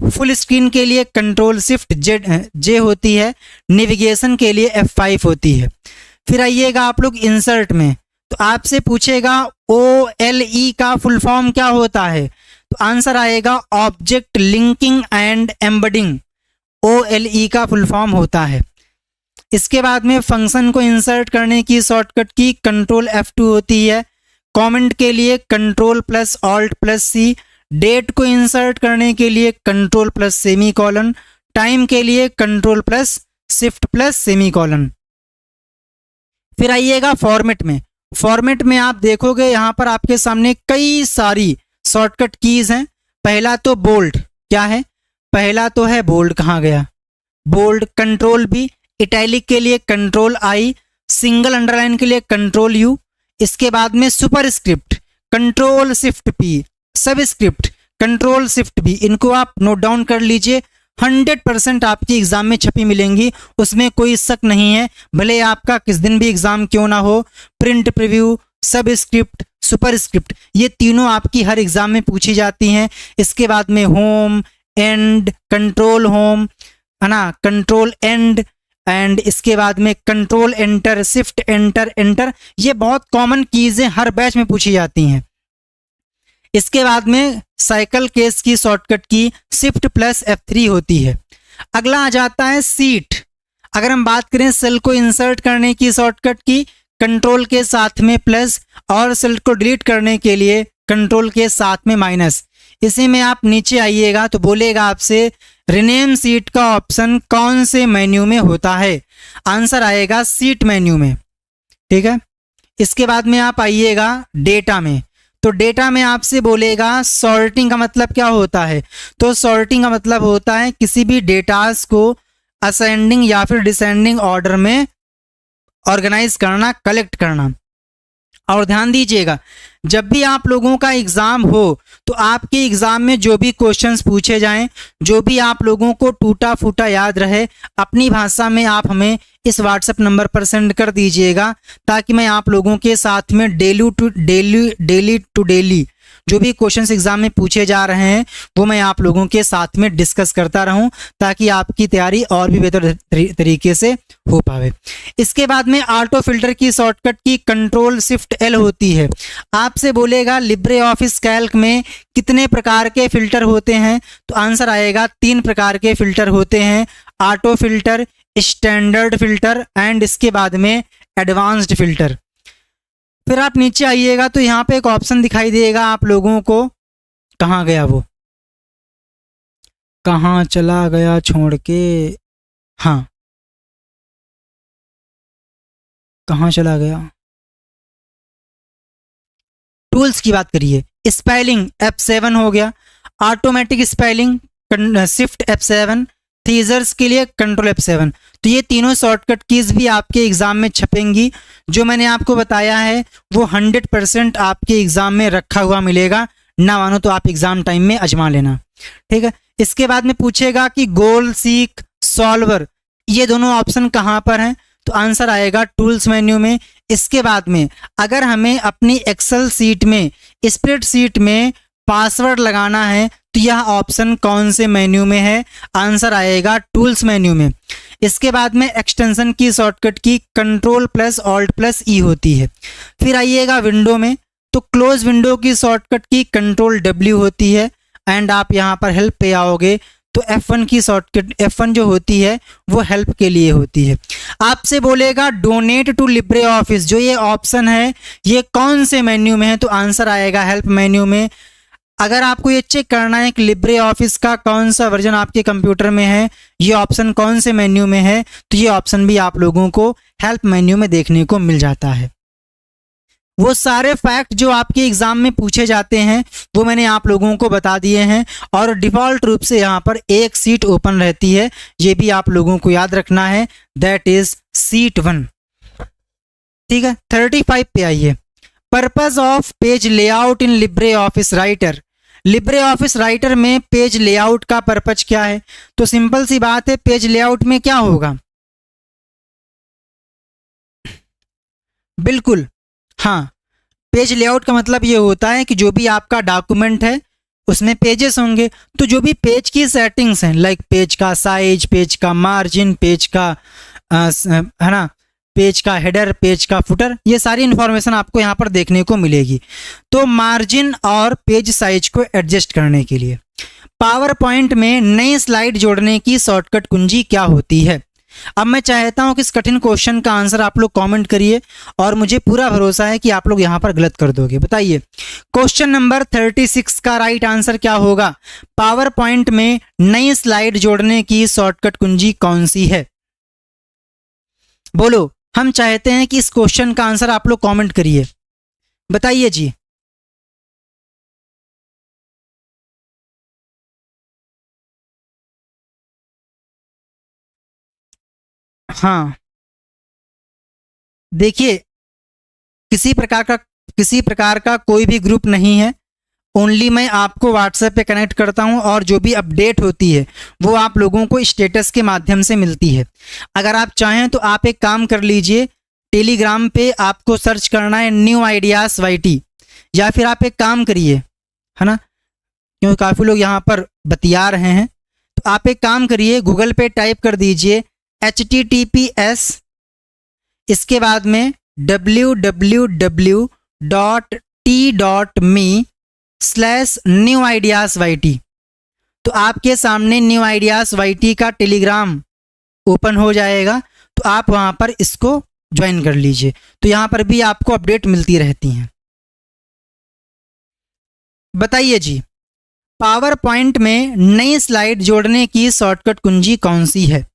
फुल स्क्रीन के लिए कंट्रोल शिफ्ट जे होती है, नेविगेशन के लिए F5 होती है। फिर आइएगा आप लोग इंसर्ट में तो आपसे पूछेगा OLE का फुल फॉर्म क्या होता है? तो आंसर आएगा object linking and embedding, OLE का फुल फॉर्म होता है। इसके बाद में फंक्शन को इंसर्ट करने की शॉर्टकट की कंट्रोल F2 होती है, कमेंट के लिए कंट्रोल प्लस ऑल्ट प्लस सी, डेट को इंसर्ट करने के लिए control plus semi colon, time के लिए control plus shift plus semi colon. फिर आइएगा फॉर्मेट में। फॉर्मेट में आप देखोगे यहाँ पर आपके सामने कई सारी शॉर्टकट कीज हैं। पहला तो बोल्ड, क्या है? पहला तो है बोल्ड, कहाँ गया बोल्ड, कंट्रोल बी, इटैलिक के लिए कंट्रोल आई, सिंगल अंडरलाइन के लिए कंट्रोल यू। इसके बाद में सुपरस्क्रिप्ट, कंट्रोल शिफ्ट पी, सब स्क्रिप्ट, कंट्रोल शिफ्ट भी, इनको आप नोट डाउन कर लीजिए। 100% आपके एग्जाम में छपी मिलेंगी, उसमें कोई शक नहीं है, भले आपका किस दिन भी एग्जाम क्यों ना हो। प्रिंट प्रीव्यू, सब स्क्रिप्ट, सुपर स्क्रिप्ट, ये तीनों आपकी हर एग्जाम में पूछी जाती हैं। इसके बाद में होम, एंड, कंट्रोल होम, है ना, कंट्रोल एंड, एंड इसके बाद में control enter, shift enter, enter, ये बहुत कॉमन कीज है, हर बैच में पूछी जाती हैं। इसके बाद में साइकिल केस की शॉर्टकट की शिफ्ट प्लस F3 होती है। अगला आ जाता है सीट। अगर हम बात करें सेल को इंसर्ट करने की शॉर्टकट की, कंट्रोल के साथ में प्लस, और सेल को डिलीट करने के लिए कंट्रोल के साथ में माइनस। इसी में आप नीचे आइएगा तो बोलेगा आपसे रिनेम सीट का ऑप्शन कौन से मेन्यू में होता है, आंसर आएगा सीट मेन्यू में, ठीक है। इसके बाद में आप आइएगा डेटा में, तो डेटा में आपसे बोलेगा सॉर्टिंग का मतलब क्या होता है, तो सॉर्टिंग का मतलब होता है किसी भी डेटास को असेंडिंग या फिर डिसेंडिंग ऑर्डर में ऑर्गेनाइज करना, कलेक्ट करना। और ध्यान दीजिएगा, जब भी आप लोगों का एग्जाम हो तो आपके एग्जाम में जो भी क्वेश्चंस पूछे जाएं, जो भी आप लोगों को टूटा फूटा याद रहे, अपनी भाषा में आप हमें इस व्हाट्सएप नंबर पर सेंड कर दीजिएगा, ताकि मैं आप लोगों के साथ में डेली टू डेली जो भी क्वेश्चंस एग्जाम में पूछे जा रहे हैं वो मैं आप लोगों के साथ में डिस्कस करता रहूं, ताकि आपकी तैयारी और भी बेहतर तरीके से हो पावे। इसके बाद में ऑटो फिल्टर की शॉर्टकट की कंट्रोल शिफ्ट L होती है। आपसे बोलेगा लिब्रे ऑफिस कैल्क में कितने प्रकार के फिल्टर होते हैं, तो आंसर आएगा 3 प्रकार के फिल्टर होते हैं, auto filter, standard filter and इसके बाद में एडवांस्ड फिल्टर। फिर आप नीचे आइएगा तो यहाँ पे एक ऑप्शन दिखाई देगा आप लोगों को, कहाँ गया वो, कहाँ चला गया छोड़ के, हाँ कहाँ चला गया, टूल्स की बात करिए। स्पेलिंग F7 हो गया, ऑटोमेटिक स्पेलिंग शिफ्ट F7, थीजर्स के लिए कंट्रोल F7। तो ये तीनों शॉर्टकट कीज भी आपके एग्जाम में छपेंगी। जो मैंने आपको बताया है वो 100% आपके एग्जाम में रखा हुआ मिलेगा, ना मानो तो आप एग्जाम टाइम में आजमा लेना, ठीक है। इसके बाद में पूछेगा कि गोल, सीक, सॉल्वर, ये दोनों ऑप्शन कहाँ पर हैं, तो आंसर आएगा टूल्स मेन्यू में। इसके बाद में अगर हमें अपनी एक्सेल सीट में, स्प्रेडशीट में पासवर्ड लगाना है तो यह ऑप्शन कौन से मेन्यू में है, आंसर आएगा टूल्स मेन्यू में। इसके बाद में एक्सटेंशन की शॉर्टकट की कंट्रोल प्लस ऑल्ट प्लस ई होती है। फिर आइएगा विंडो में, तो क्लोज विंडो की शॉर्टकट की कंट्रोल W होती है, एंड आप यहाँ पर हेल्प पे आओगे तो F1 की शॉर्टकट, F1 जो होती है वो हेल्प के लिए होती है। आपसे बोलेगा डोनेट टू लिब्रे ऑफिस, जो ये ऑप्शन है ये कौन से मेन्यू में है, तो आंसर आएगा हेल्प मेन्यू में। अगर आपको ये चेक करना है कि लिब्रे ऑफिस का कौन सा वर्जन आपके कंप्यूटर में है, ये ऑप्शन कौन से मेन्यू में है, तो ये ऑप्शन भी आप लोगों को हेल्प मेन्यू में देखने को मिल जाता है। वो सारे फैक्ट जो आपके एग्जाम में पूछे जाते हैं वो मैंने आप लोगों को बता दिए हैं, और डिफ़ॉल्ट रूप से यहाँ पर एक सीट ओपन रहती है, ये भी आप लोगों को याद रखना है, दैट इज सीट 1, ठीक है। 35 पे आइए, purpose of page layout in LibreOffice writer. Libre office writer में पेज लेआउट का पर्पज क्या है, तो सिंपल सी बात है, पेज लेआउट में क्या होगा, बिल्कुल हाँ, पेज लेआउट का मतलब ये होता है कि जो भी आपका डॉक्यूमेंट है उसमें पेजेस होंगे, तो जो भी पेज की सेटिंग्स हैं, लाइक पेज का साइज, पेज का मार्जिन, पेज का है ना, पेज का हेडर, पेज का फुटर, ये सारी इन्फॉर्मेशन आपको यहाँ पर देखने को मिलेगी। तो मार्जिन और पेज साइज को एडजस्ट करने के लिए पावर पॉइंट में नई स्लाइड जोड़ने की शॉर्टकट कुंजी क्या होती है। अब मैं चाहता हूं कि इस कठिन क्वेश्चन का आंसर आप लोग कमेंट करिए, और मुझे पूरा भरोसा है कि आप लोग यहां पर गलत कर दोगे। बताइए क्वेश्चन नंबर 36 का राइट आंसर क्या होगा, पावर पॉइंट में नई स्लाइड जोड़ने की शॉर्टकट कुंजी कौन सी है, बोलो। हम चाहते हैं कि इस क्वेश्चन का आंसर आप लोग कमेंट करिए, बताइए जी। हाँ देखिए, किसी प्रकार का किसी प्रकार का कोई भी ग्रुप नहीं है। ओनली मैं आपको व्हाट्सएप पे कनेक्ट करता हूं और जो भी अपडेट होती है वो आप लोगों को स्टेटस के माध्यम से मिलती है। अगर आप चाहें तो आप एक काम कर लीजिए, टेलीग्राम पे आपको सर्च करना है न्यू आइडियाज़ वाईटी, या फिर आप एक काम करिए, है ना, क्योंकि काफ़ी लोग यहाँ पर बतिया रहे हैं, तो आप एक काम करिए, गूगल पे टाइप कर दीजिए https, इसके बाद में www.t.me/न्यू आइडियाज़ वाईटी। तो आपके सामने न्यू आइडियाज़ वाईटी का टेलीग्राम ओपन हो जाएगा, तो आप वहाँ पर इसको ज्वाइन कर लीजिए। तो यहाँ पर भी आपको अपडेट मिलती रहती हैं। बताइए जी, पावर पॉइंट में नई स्लाइड जोड़ने की शॉर्टकट कुंजी कौन सी है?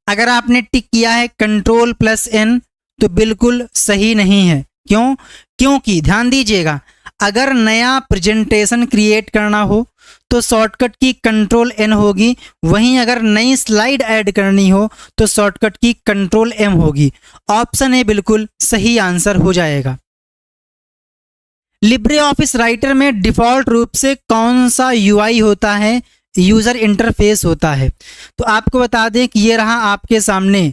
अगर आपने टिक किया है Ctrl+N तो बिल्कुल सही नहीं है। क्यों? क्योंकि ध्यान दीजिएगा, अगर नया प्रेजेंटेशन क्रिएट करना हो तो शॉर्टकट की Ctrl+N होगी, वहीं अगर नई स्लाइड ऐड करनी हो तो शॉर्टकट की Ctrl+M होगी। ऑप्शन ए बिल्कुल सही आंसर हो जाएगा। लिब्रे ऑफिस राइटर में डिफ़ॉल्ट रूप से कौन सा यूआई होता है, यूज़र इंटरफेस होता है? तो आपको बता दें कि ये रहा आपके सामने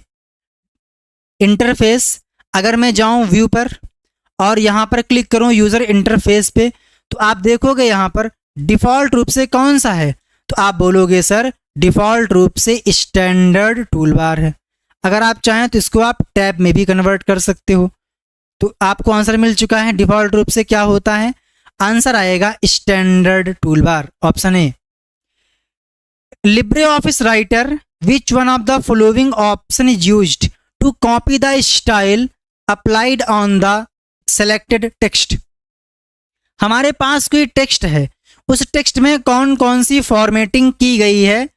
इंटरफेस। अगर मैं जाऊं व्यू पर और यहाँ पर क्लिक करूं यूज़र इंटरफेस पे, तो आप देखोगे यहाँ पर डिफ़ॉल्ट रूप से कौन सा है, तो आप बोलोगे सर डिफ़ॉल्ट रूप से स्टैंडर्ड टूलबार है। अगर आप चाहें तो इसको आप टैब में भी कन्वर्ट कर सकते हो। तो आपको आंसर मिल चुका है, डिफ़ॉल्ट रूप से क्या होता है, आंसर आएगा standard toolbar, option A. LibreOffice Writer, which one of the following option is used to copy the style applied on the selected text? हमारे पास कोई टेक्स्ट है, उस टेक्स्ट में कौन कौन सी फॉर्मेटिंग की गई है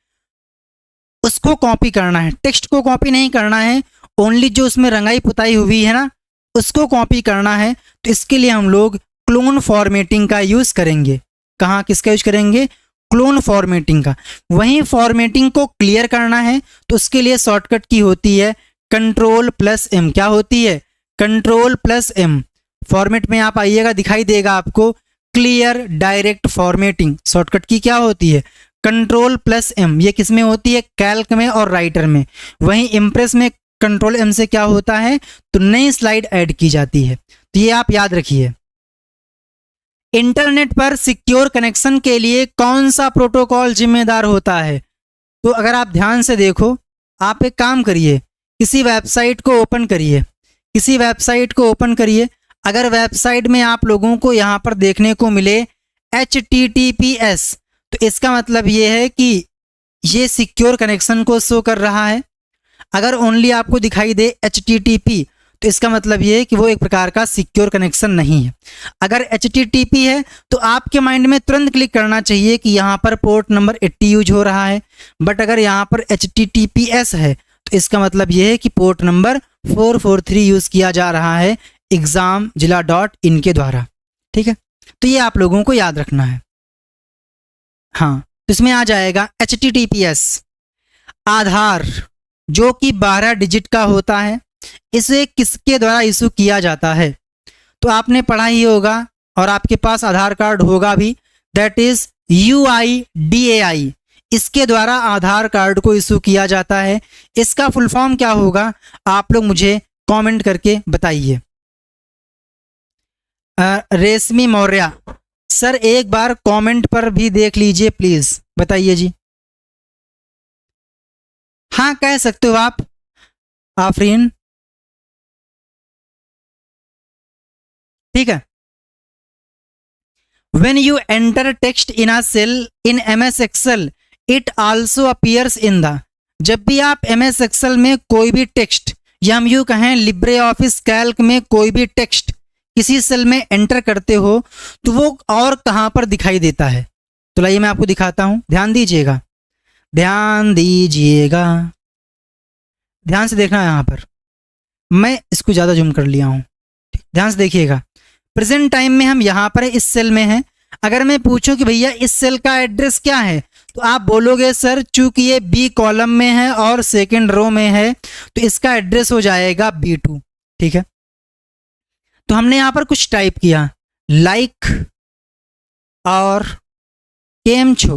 उसको कॉपी करना है। टेक्स्ट को कॉपी नहीं करना है, ओनली जो उसमें रंगाई पुताई हुई है ना उसको कॉपी करना है। तो इसके लिए हम लोग क्लोन फॉर्मेटिंग का यूज़ करेंगे। कहाँ, किसका यूज करेंगे? क्लोन फॉर्मेटिंग का। वहीं फॉर्मेटिंग को क्लियर करना है तो उसके लिए शॉर्टकट की होती है Ctrl+M। क्या होती है? Ctrl+M। फॉर्मेट में आप आइएगा, दिखाई देगा आपको क्लियर डायरेक्ट फॉर्मेटिंग। शॉर्टकट की क्या होती है? Ctrl+M। ये किस में होती है? कैल्क में और राइटर में। वहीं इम्प्रेस में Ctrl+M से क्या होता है, तो नई स्लाइड ऐड की जाती है। तो ये आप याद रखिए। इंटरनेट पर सिक्योर कनेक्शन के लिए कौन सा प्रोटोकॉल जिम्मेदार होता है? तो अगर आप ध्यान से देखो, आप एक काम करिए, किसी वेबसाइट को ओपन करिए, किसी वेबसाइट को ओपन करिए। अगर वेबसाइट में आप लोगों को यहाँ पर देखने को मिले HTTPS, तो इसका मतलब ये है कि ये सिक्योर कनेक्शन को शो कर रहा है। अगर ओनली आपको दिखाई दे HTTP, तो इसका मतलब ये है कि वो एक प्रकार का सिक्योर कनेक्शन नहीं है। अगर HTTP है तो आपके माइंड में तुरंत क्लिक करना चाहिए कि यहाँ पर पोर्ट नंबर 80 यूज हो रहा है। बट अगर यहाँ पर HTTPS है तो इसका मतलब ये है कि पोर्ट नंबर 443 यूज़ किया जा रहा है examzilla.in के द्वारा। ठीक है, तो ये आप लोगों को याद रखना है। हाँ, तो इसमें आ जाएगा HTTPS। आधार जो कि 12 डिजिट का होता है, इसे किसके द्वारा इशू किया जाता है? तो आपने पढ़ा ही होगा और आपके पास आधार कार्ड होगा भी, दैट इज UIDAI। इसके द्वारा आधार कार्ड को इशू किया जाता है। इसका फुल फॉर्म क्या होगा, आप लोग मुझे कमेंट करके बताइए। रेशमी मौर्य सर, एक बार कमेंट पर भी देख लीजिए प्लीज, बताइए जी। हाँ, कह सकते हो आप आफरीन। ठीक है। When you enter text in a cell in MS Excel, it also appears in the। जब भी आप MS Excel में कोई भी टेक्स्ट, या हम यूँ कहें लिब्रे ऑफिस कैल्क में कोई भी टेक्स्ट किसी सेल में एंटर करते हो तो वो और कहाँ पर दिखाई देता है? तो लाइए मैं आपको दिखाता हूँ, ध्यान दीजिएगा, ध्यान दीजिएगा, ध्यान से देखना। यहाँ पर मैं इसको ज़्यादा जूम कर लिया हूँ, ध्यान से देखिएगा। प्रेजेंट टाइम में हम यहाँ पर इस सेल में हैं। अगर मैं पूछूं कि भैया इस सेल का एड्रेस क्या है, तो आप बोलोगे सर चूंकि ये B कॉलम में है और सेकंड रो में है तो इसका एड्रेस हो जाएगा B2। ठीक है, तो हमने यहाँ पर कुछ टाइप किया लाइक और केम छो।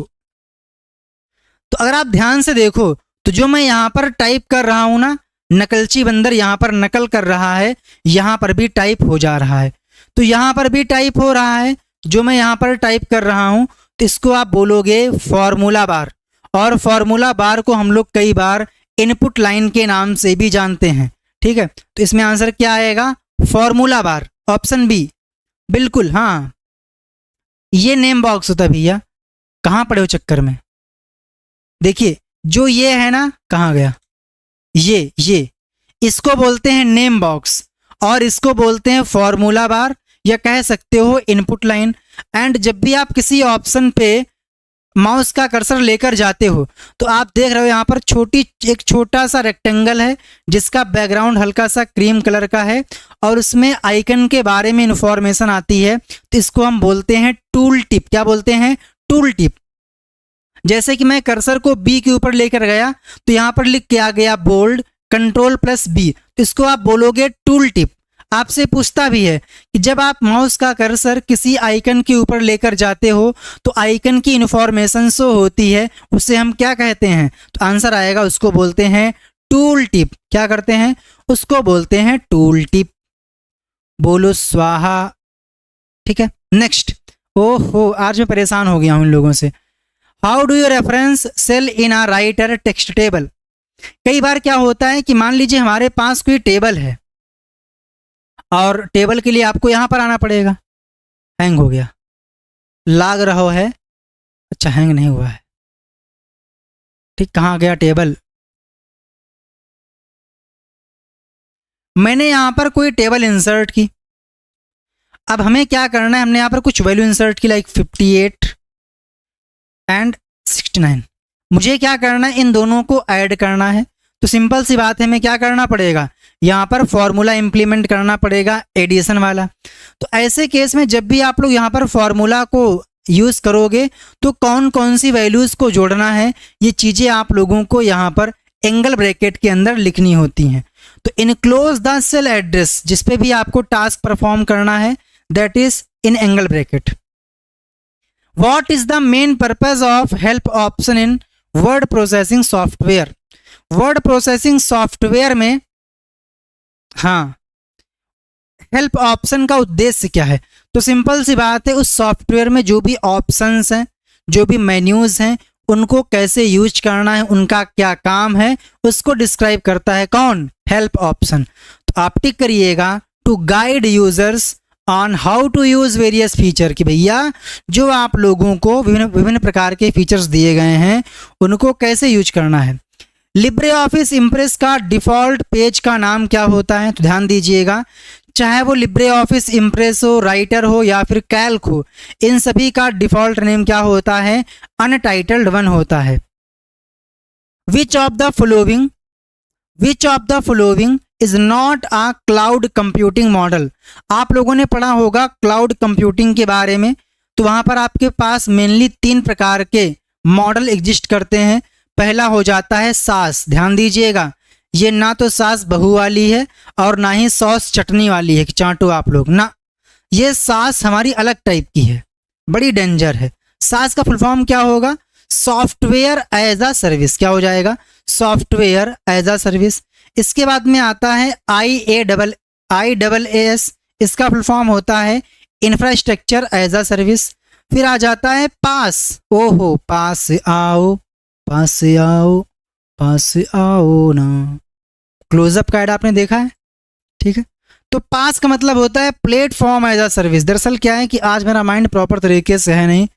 तो अगर आप ध्यान से देखो तो जो मैं यहाँ पर टाइप कर रहा हूँ ना, नकलची बंदर यहाँ पर नकल कर रहा है, यहाँ पर भी टाइप हो जा रहा है। तो यहाँ पर भी टाइप हो रहा है जो मैं यहाँ पर टाइप कर रहा हूँ, तो इसको आप बोलोगे फॉर्मूला बार। और फॉर्मूला बार को हम लोग कई बार इनपुट लाइन के नाम से भी जानते हैं, ठीक है। तो इसमें आंसर क्या आएगा? Formula bar, option B. बिल्कुल हाँ, ये नेम बॉक्स होता है भैया, कहाँ पड़े हो चक्कर में। देखिए जो ये है ना, कहाँ गया ये इसको बोलते हैं नेम बॉक्स और इसको बोलते हैं फॉर्मूला बार या कह सकते हो इनपुट लाइन। एंड जब भी आप किसी ऑप्शन पे माउस का कर्सर लेकर जाते हो तो आप देख रहे हो यहाँ पर एक छोटा सा रेक्टेंगल है जिसका बैकग्राउंड हल्का सा क्रीम कलर का है और उसमें आइकन के बारे में इंफॉर्मेशन आती है। तो इसको हम बोलते हैं टूल टिप। क्या बोलते हैं? Tool tip. जैसे कि मैं कर्सर को बी के ऊपर लेकर गया तो यहाँ पर लिख के आ गया बोल्ड Ctrl+B, तो इसको आप बोलोगे टूल टिप। आपसे पूछता भी है कि जब आप माउस का कर्सर किसी आइकन के ऊपर लेकर जाते हो तो आइकन की इंफॉर्मेशन शो होती है, उसे हम क्या कहते हैं? तो आंसर आएगा, उसको बोलते हैं टूल टिप। क्या करते हैं? उसको बोलते हैं टूल टिप। बोलो स्वाहा। ठीक है, नेक्स्ट। ओहो, आज मैं परेशान हो गया हूं इन लोगों से। How do you reference cell in a writer text table? कई बार क्या होता है कि मान लीजिए हमारे पास कोई टेबल है और टेबल के लिए आपको यहां पर आना पड़ेगा। हैंग हो गया, लाग रहा है। अच्छा, हैंग नहीं हुआ है। ठीक, कहां गया टेबल? मैंने यहां पर कोई टेबल इंसर्ट की। अब हमें क्या करना है? हमने यहां पर कुछ वैल्यू इंसर्ट की, लाइक 58 एंड 69। मुझे क्या करना है? इन दोनों को ऐड करना है। तो सिंपल सी बात है, हमें क्या करना पड़ेगा? यहाँ पर फॉर्मूला इंप्लीमेंट करना पड़ेगा, एडिशन वाला। तो ऐसे केस में जब भी आप लोग यहाँ पर फॉर्मूला को यूज़ करोगे तो कौन कौन सी वैल्यूज़ को जोड़ना है, ये चीज़ें आप लोगों को यहाँ पर एंगल ब्रैकेट के अंदर लिखनी होती हैं। तो इनक्लोज द सेल एड्रेस, जिस पे भी आपको टास्क परफॉर्म करना है, that is in angle bracket. What is the main purpose of help option in word processing software? Word processing software में हाँ, हेल्प ऑप्शन का उद्देश्य क्या है? तो सिंपल सी बात है, उस सॉफ्टवेयर में जो भी ऑप्शंस हैं, जो भी मेन्यूज हैं, उनको कैसे यूज करना है, उनका क्या काम है, उसको डिस्क्राइब करता है। कौन? Help option. तो आप टिक करिएगा to guide users on how to use various feature, कि भैया जो आप लोगों को विभिन्न प्रकार के फीचर्स दिए गए हैं उनको कैसे यूज करना है। लिब्रे ऑफिस इम्प्रेस का डिफ़ॉल्ट पेज का नाम क्या होता है? तो ध्यान दीजिएगा, चाहे वो लिब्रे ऑफिस इम्प्रेस हो, राइटर हो या फिर कैल्क हो, इन सभी का डिफ़ॉल्ट नेम क्या होता है? अनटाइटल्ड वन होता है। विच of the following is not a cloud computing model? आप लोगों ने पढ़ा होगा क्लाउड कंप्यूटिंग के बारे में। तो वहां पर आपके पास मेनली 3 प्रकार के मॉडल एग्जिस्ट करते हैं। पहला हो जाता है सास। ध्यान दीजिएगा, ये ना तो सास बहू वाली है और ना ही सॉस चटनी वाली है कि चाटो आप लोग ना। ये सास हमारी अलग टाइप की है, बड़ी डेंजर है। सास का फुल फॉर्म क्या होगा? Software as a service. क्या हो जाएगा? Software as a service. इसके बाद में आता है IaaS, इसका फुल फॉर्म होता है इंफ्रास्ट्रक्चर एज अ सर्विस। फिर आ जाता है पास। ओहो, पास आओ, पास आओ, पास आओ ना। क्लोजअप का ऐड आपने देखा है, ठीक है। तो पास का मतलब होता है प्लेटफॉर्म एज अ सर्विस। दरअसल क्या है कि आज मेरा माइंड प्रॉपर तरीके से है नहीं,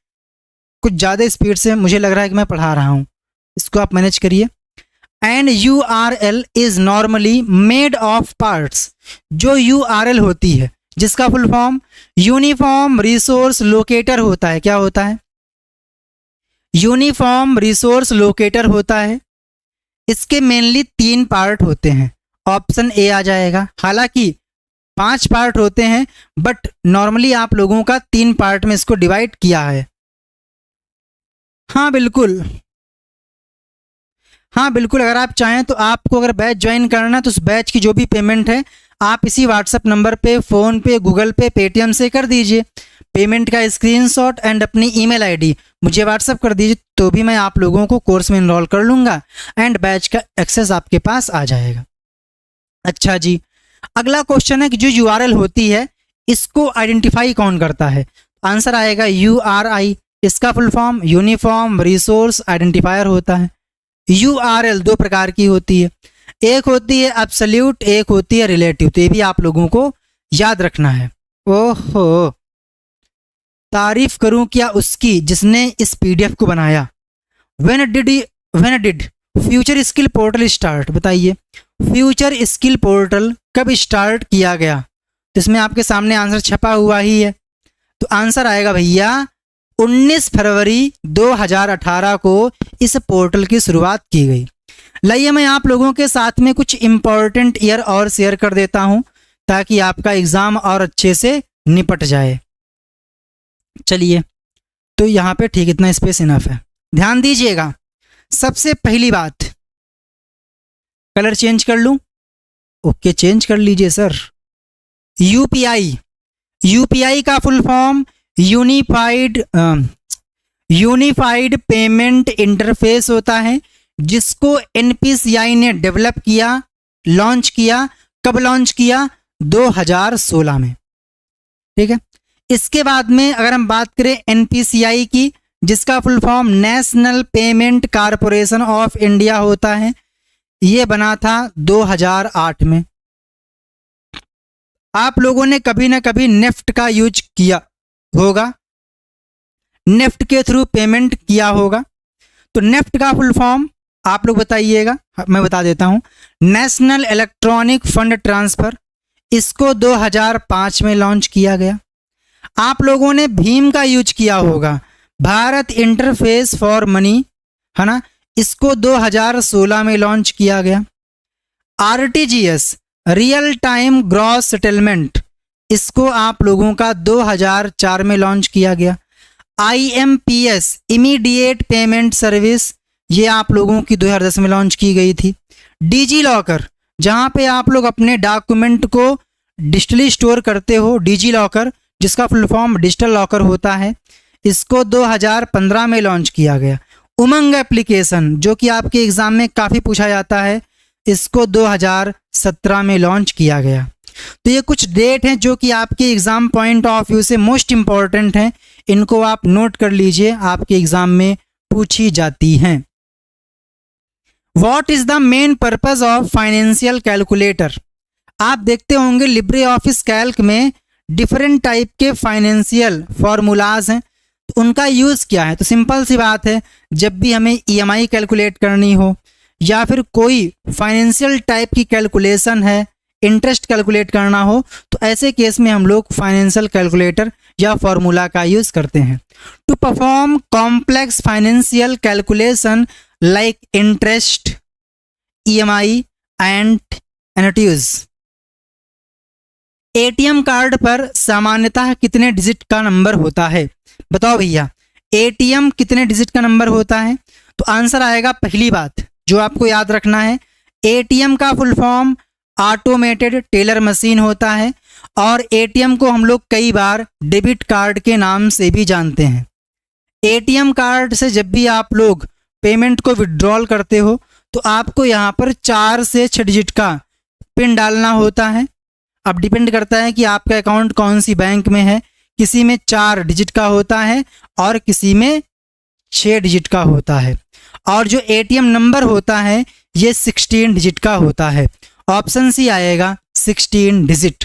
कुछ ज़्यादा स्पीड से मुझे लग रहा है कि मैं पढ़ा रहा हूँ, इसको आप मैनेज करिए। And URL is normally made of parts. जो URL होती है जिसका full form uniform resource locator होता है। क्या होता है? यूनिफॉर्म रिसोर्स लोकेटर होता है। इसके मेनली 3 पार्ट होते हैं। ऑप्शन ए आ जाएगा। हालांकि 5 पार्ट होते हैं बट नॉर्मली आप लोगों का 3 पार्ट में इसको डिवाइड किया है। हाँ बिल्कुल, हाँ बिल्कुल, अगर आप चाहें तो आपको अगर बैच ज्वाइन करना है तो उस बैच की जो भी पेमेंट है आप इसी व्हाट्सएप नंबर पे, फ़ोन पे, गूगल पे, पेटीएम से कर दीजिए। पेमेंट का स्क्रीनशॉट एंड अपनी ईमेल आईडी मुझे व्हाट्सएप कर दीजिए, तो भी मैं आप लोगों को कोर्स में इनरोल कर लूँगा एंड बैच का एक्सेस आपके पास आ जाएगा। अच्छा जी, अगला क्वेश्चन है कि जो यूआरएल होती है इसको आइडेंटिफाई कौन करता है? आंसर आएगा यूआरआई। इसका full form uniform resource identifier होता है। यूआरएल दो प्रकार की होती है, एक होती है एब्सोल्यूट, एक होती है रिलेटिव। तो ये भी आप लोगों को याद रखना है। ओहो, तारीफ करूं क्या उसकी जिसने इस पीडीएफ को बनाया। When did future skill portal start? बताइए, फ्यूचर स्किल पोर्टल कब स्टार्ट किया गया? तो इसमें आपके सामने आंसर छपा हुआ ही है। तो आंसर आएगा भैया 19 फरवरी 2018 को इस पोर्टल की शुरुआत की गई। लाइए मैं आप लोगों के साथ में कुछ इंपॉर्टेंट ईयर और शेयर कर देता हूं ताकि आपका एग्जाम और अच्छे से निपट जाए। चलिए, तो यहाँ पे ठीक इतना स्पेस इनफ है। ध्यान दीजिएगा, सबसे पहली बात, कलर चेंज कर लूं? ओके, चेंज कर लीजिए सर। यूपीआई, यूपीआई का full form unified payment interface होता है, जिसको एनपीसीआई ने डेवलप किया, लॉन्च किया। कब लॉन्च किया? 2016 में। ठीक है। इसके बाद में अगर हम बात करें एनपीसीआई की, जिसका full form national payment corporation of India होता है, ये बना था 2008 में। आप लोगों ने कभी ना कभी नेफ्ट का यूज किया होगा, नेफ्ट के थ्रू पेमेंट किया होगा। तो नेफ्ट का फुल फॉर्म आप लोग बताइएगा, मैं बता देता हूं। नेशनल इलेक्ट्रॉनिक फंड ट्रांसफर, इसको 2005 में लॉन्च किया गया। आप लोगों ने भीम का यूज किया होगा, भारत इंटरफेस फॉर मनी, है ना, इसको 2016 में लॉन्च किया गया। RTGS, real time gross settlement, इसको आप लोगों का 2004 में लॉन्च किया गया। आईएमपीएस, इमीडिएट पेमेंट सर्विस, ये आप लोगों की 2010 में लॉन्च की गई थी। डिजी लॉकर, जहाँ पे आप लोग अपने डॉक्यूमेंट को डिजिटली स्टोर करते हो, डिजी लॉकर, जिसका फुल फॉर्म डिजिटल लॉकर होता है, इसको 2015 में लॉन्च किया गया। उमंग एप्लीकेशन, जो कि आपके एग्जाम में काफ़ी पूछा जाता है, इसको 2017 में लॉन्च किया गया। तो ये कुछ डेट हैं जो कि आपके एग्जाम पॉइंट ऑफ व्यू से मोस्ट इंपॉर्टेंट हैं, इनको आप नोट कर लीजिए, आपके एग्जाम में पूछी जाती हैं। What is the main purpose of financial calculator? आप देखते होंगे लिब्रे ऑफिस कैल्क में डिफरेंट टाइप के फाइनेंशियल फॉर्मूलाज हैं, तो उनका यूज़ क्या है? तो सिंपल सी बात है, जब भी हमें ईएमआई कैलकुलेट करनी हो या फिर कोई फाइनेंशियल टाइप की कैलकुलेशन है, इंटरेस्ट कैलकुलेट करना हो, तो ऐसे केस में हम लोग फाइनेंशियल कैलकुलेटर या फॉर्मूला का यूज़ करते हैं। To perform complex financial calculation like interest, EMI and annuities. ATM card पर सामान्यतः कितने डिजिट का नंबर होता है? बताओ भैया, एटीएम कितने डिजिट का नंबर होता है? तो आंसर आएगा, पहली बात जो आपको याद रखना है, एटीएम का full form automated teller machine होता है, और एटीएम को हम लोग कई बार डेबिट कार्ड के नाम से भी जानते हैं। एटीएम कार्ड से जब भी आप लोग पेमेंट को विड्रॉल करते हो, तो आपको यहाँ पर 4 से 6 डिजिट का पिन डालना होता है। अब डिपेंड करता है कि आपका अकाउंट कौन सी बैंक में है, किसी में 4 डिजिट का होता है और किसी में 6 डिजिट का होता है। और जो एटीएम नंबर होता है ये 16 डिजिट का होता है। ऑप्शन सी आएगा 16 डिजिट।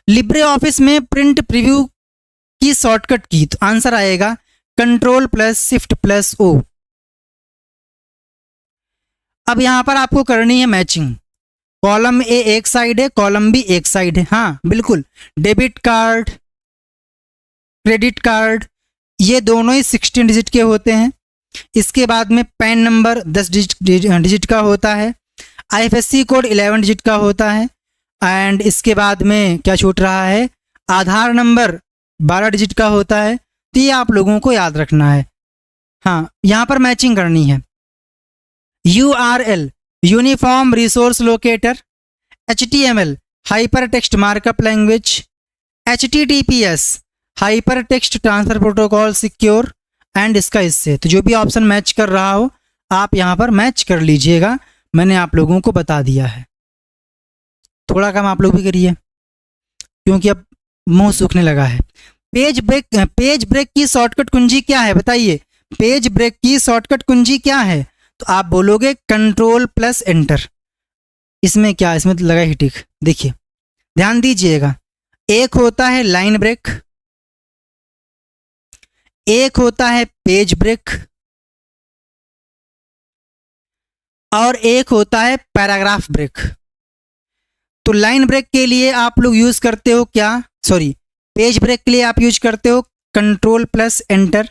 लिब्रे ऑफिस में प्रिंट प्रीव्यू की शॉर्टकट की, तो आंसर आएगा Ctrl+Shift+O। अब यहां पर आपको करनी है मैचिंग, कॉलम ए एक साइड है, कॉलम बी एक साइड है। हाँ बिल्कुल, डेबिट कार्ड, क्रेडिट कार्ड, ये दोनों ही 16 डिजिट के होते हैं। इसके बाद में पैन नंबर 10 डिजिट का होता है, आईएफएससी कोड 11 डिजिट का होता है, एंड इसके बाद में क्या छूट रहा है, आधार नंबर 12 डिजिट का होता है। तो ये आप लोगों को याद रखना है। हाँ, यहाँ पर मैचिंग करनी है। URL, uniform resource locator, HTML hyper text markup language, HTTPS hyper text transfer protocol secure and इसका इससे। तो जो भी ऑप्शन मैच कर रहा हो आप यहाँ पर मैच कर लीजिएगा, मैंने आप लोगों को बता दिया है। थोड़ा काम आप लोग भी करिए क्योंकि अब मुंह सूखने लगा है। पेज ब्रेक की शॉर्टकट कुंजी क्या है बताइए, पेज ब्रेक की शॉर्टकट कुंजी क्या है? तो आप बोलोगे Ctrl+Enter। इसमें क्या, इसमें तो लगा ही टिक। देखिए ध्यान दीजिएगा, एक होता है लाइन ब्रेक, एक होता है पेज ब्रेक और एक होता है पैराग्राफ ब्रेक। तो लाइन ब्रेक के लिए आप लोग यूज करते हो क्या, सॉरी पेज ब्रेक के लिए आप यूज करते हो Ctrl+Enter,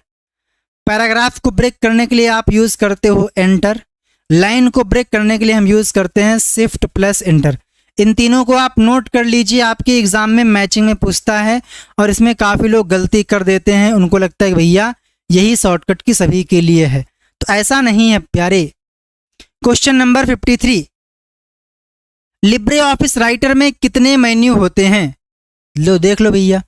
पैराग्राफ को ब्रेक करने के लिए आप यूज करते हो एंटर, लाइन को ब्रेक करने के लिए हम यूज करते हैं Shift+Enter। इन तीनों को आप नोट कर लीजिए, आपके एग्जाम में मैचिंग में पूछता है और इसमें काफ़ी लोग गलती कर देते हैं, उनको लगता है कि भैया यही शॉर्टकट की सभी के लिए है, तो ऐसा नहीं है प्यारे। Question number 53, Libre office writer में कितने मेन्यू होते हैं? लो देख लो भैया,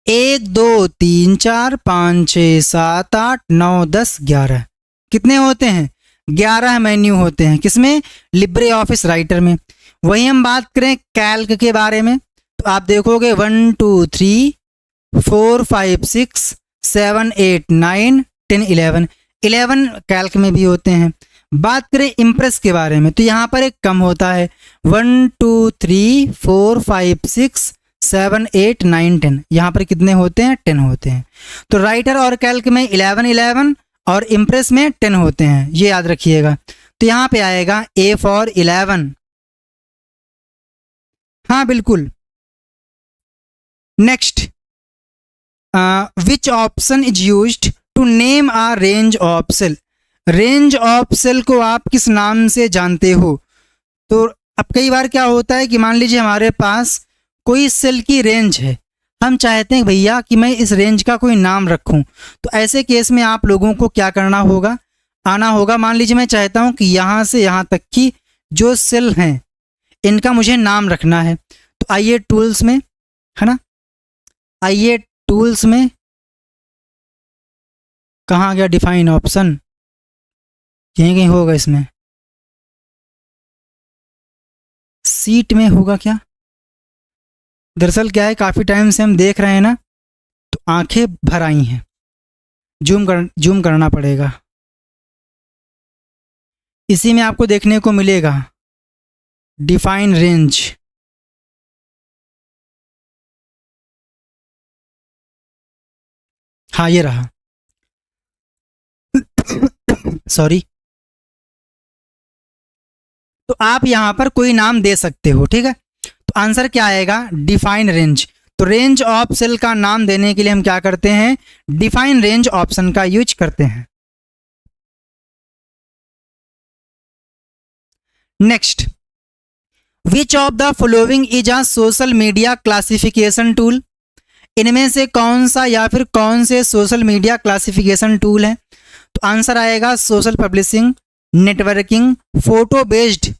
1 2 3 4 5 6 7 8 9 10 11। कितने होते हैं? 11 मेन्यू होते हैं। किसमें? लिब्रे ऑफिस राइटर में। वही हम बात करें कैल्क के बारे में तो आप देखोगे 1 2 3 4 5 6 7 8 9 10 11 कैल्क में भी होते हैं। बात करें इम्प्रेस के बारे में तो यहाँ पर एक कम होता है, 1 2 3 4 5 6 7 8 9 10। यहाँ पर कितने होते हैं? 10 होते हैं। तो राइटर और कैल्क में 11 और इम्प्रेस में 10 होते हैं, ये याद रखिएगा। तो यहाँ पे आएगा A फॉर 11। हाँ बिल्कुल। Next, which option is used to name a range of cell? Range of cell को आप किस नाम से जानते हो? तो अब कई बार क्या होता है कि मान लीजिए हमारे पास कोई सेल की रेंज है, हम चाहते हैं भैया कि मैं इस रेंज का कोई नाम रखूं, तो ऐसे केस में आप लोगों को क्या करना होगा, आना होगा। मान लीजिए मैं चाहता हूं कि यहाँ से यहाँ तक की जो सेल हैं इनका मुझे नाम रखना है, तो आइए टूल्स में, है ना, आइए टूल्स में, कहाँ गया डिफाइन ऑप्शन, यहीं कहीं होगा, इसमें सीट में होगा क्या? दरअसल क्या है, काफ़ी टाइम से हम देख रहे हैं ना तो आंखें भर आई हैं, जूम करना पड़ेगा। इसी में आपको देखने को मिलेगा डिफाइन रेंज। हाँ ये रहा, सॉरी। तो आप यहाँ पर कोई नाम दे सकते हो, ठीक है। तो आंसर क्या आएगा? Define range. तो रेंज ऑफ सेल का नाम देने के लिए हम क्या करते हैं? डिफाइन रेंज ऑप्शन का यूज करते हैं। Next, which of the following is a social media classification tool? इनमें से कौन सा या फिर कौन से सोशल मीडिया क्लासिफिकेशन टूल है? तो आंसर आएगा social publishing, networking, photo based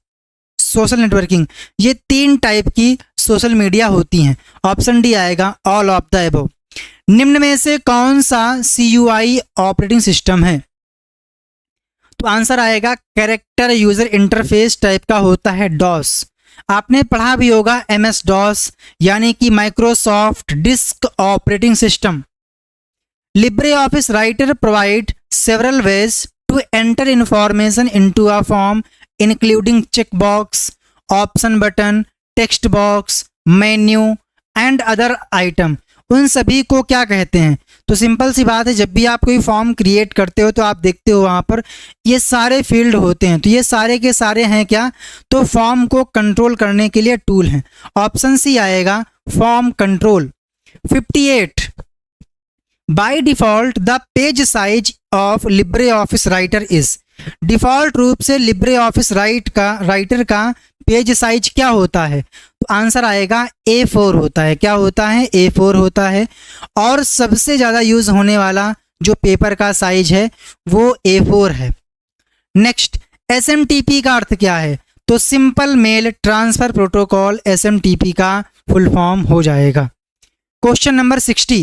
social networking. ये 3 टाइप की सोशल मीडिया होती हैं। ऑप्शन डी आएगा ऑल ऑफ द अबव। निम्न में से कौन सा CUI ऑपरेटिंग सिस्टम है? तो आंसर आएगा कैरेक्टर यूजर इंटरफेस टाइप का होता है DOS। आपने पढ़ा भी होगा MS DOS यानी कि Microsoft disk operating system. Libre office writer provide several ways to enter information into a form including checkbox, option button, text box, menu and other item। उन सभी को क्या कहते हैं? तो सिंपल सी बात है, जब भी आप कोई फॉर्म क्रिएट करते हो तो आप देखते हो वहाँ पर ये सारे फील्ड होते हैं, तो ये सारे के सारे हैं क्या? तो फॉर्म को कंट्रोल करने के लिए टूल हैं। ऑप्शन सी आएगा form control. 58, by default the page size of LibreOffice writer is. Default रूप से लिब्रे ऑफिस राइटर का पेज साइज क्या होता है? तो आंसर आएगा A4 होता है। क्या होता है? A4 होता है। और सबसे ज़्यादा यूज होने वाला जो पेपर का साइज है वो A4 है। नेक्स्ट, SMTP का अर्थ क्या है? तो तो simple mail transfer protocol SMTP का फुल फॉर्म हो जाएगा। Question number 60,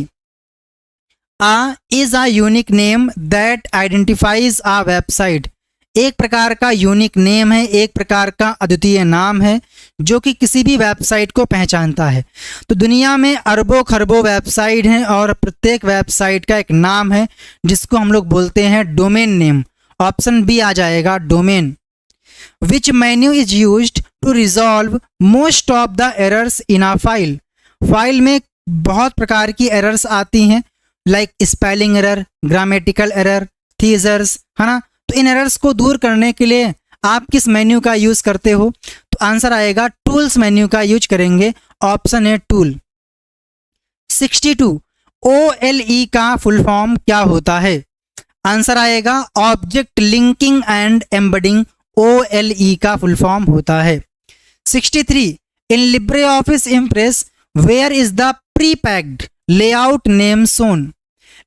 is a unique name that identifies a website. एक प्रकार का यूनिक नेम है, एक प्रकार का अद्वितीय नाम है जो कि किसी भी वेबसाइट को पहचानता है। तो दुनिया में अरबों खरबों वेबसाइट हैं और प्रत्येक वेबसाइट का एक नाम है जिसको हम लोग बोलते हैं डोमेन नेम। ऑप्शन बी आ जाएगा, domain. Which menu is used to resolve most of the errors in a file. File में बहुत प्रकार की एरर्स आती हैं, like spelling error, grammatical error, thesaurus, है ना। तो इन एरर्स को दूर करने के लिए आप किस मेन्यू का यूज़ करते हो? तो आंसर आएगा टूल्स मेन्यू का यूज करेंगे। ऑप्शन है टूल। 62, OLE का फुल फॉर्म क्या होता है? आंसर आएगा object linking and embedding. OLE का फुल फॉर्म होता है। 63, in Libre office Impress where is the pre packed layout name shown.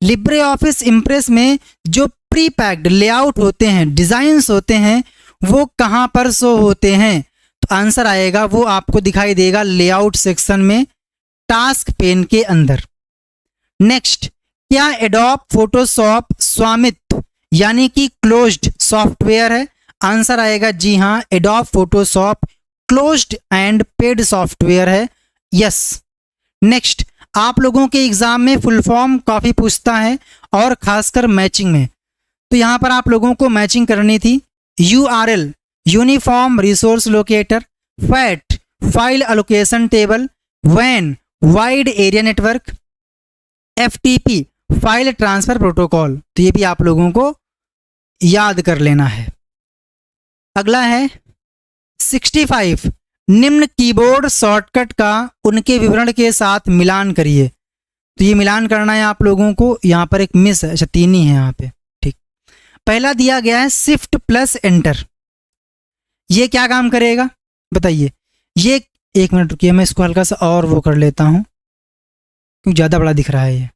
Libre office Impress में जो प्री पैक्ड लेआउट होते हैं, डिज़ाइंस होते हैं, वो कहाँ पर शो होते हैं? तो आंसर आएगा वो आपको दिखाई देगा लेआउट सेक्शन में, टास्क पेन के अंदर। नेक्स्ट, क्या एडोब फोटोशॉप स्वामित्व यानी कि क्लोज्ड सॉफ्टवेयर है? आंसर आएगा जी हाँ, adobe Photoshop closed end paid software है। यस। नेक्स्ट, आप लोगों के एग्जाम में फुल फॉर्म काफ़ी पूछता है और खासकर मैचिंग में, तो यहाँ पर आप लोगों को मैचिंग करनी थी। URL uniform resource locator, fat file allocation table, WAN wide area network, FTP file transfer protocol. तो ये भी आप लोगों को याद कर लेना है। अगला है 65, निम्न कीबोर्ड शॉर्टकट का उनके विवरण के साथ मिलान करिए। तो ये मिलान करना है आप लोगों को। यहाँ पर एक मिस है, अच्छा 3 ही है यहाँ पे, ठीक। पहला दिया गया है शिफ्ट प्लस एंटर। ये क्या काम करेगा बताइए? ये एक मिनट रुकिए, मैं इसको हल्का सा और वो कर लेता हूँ क्योंकि ज़्यादा बड़ा दिख रहा है ये।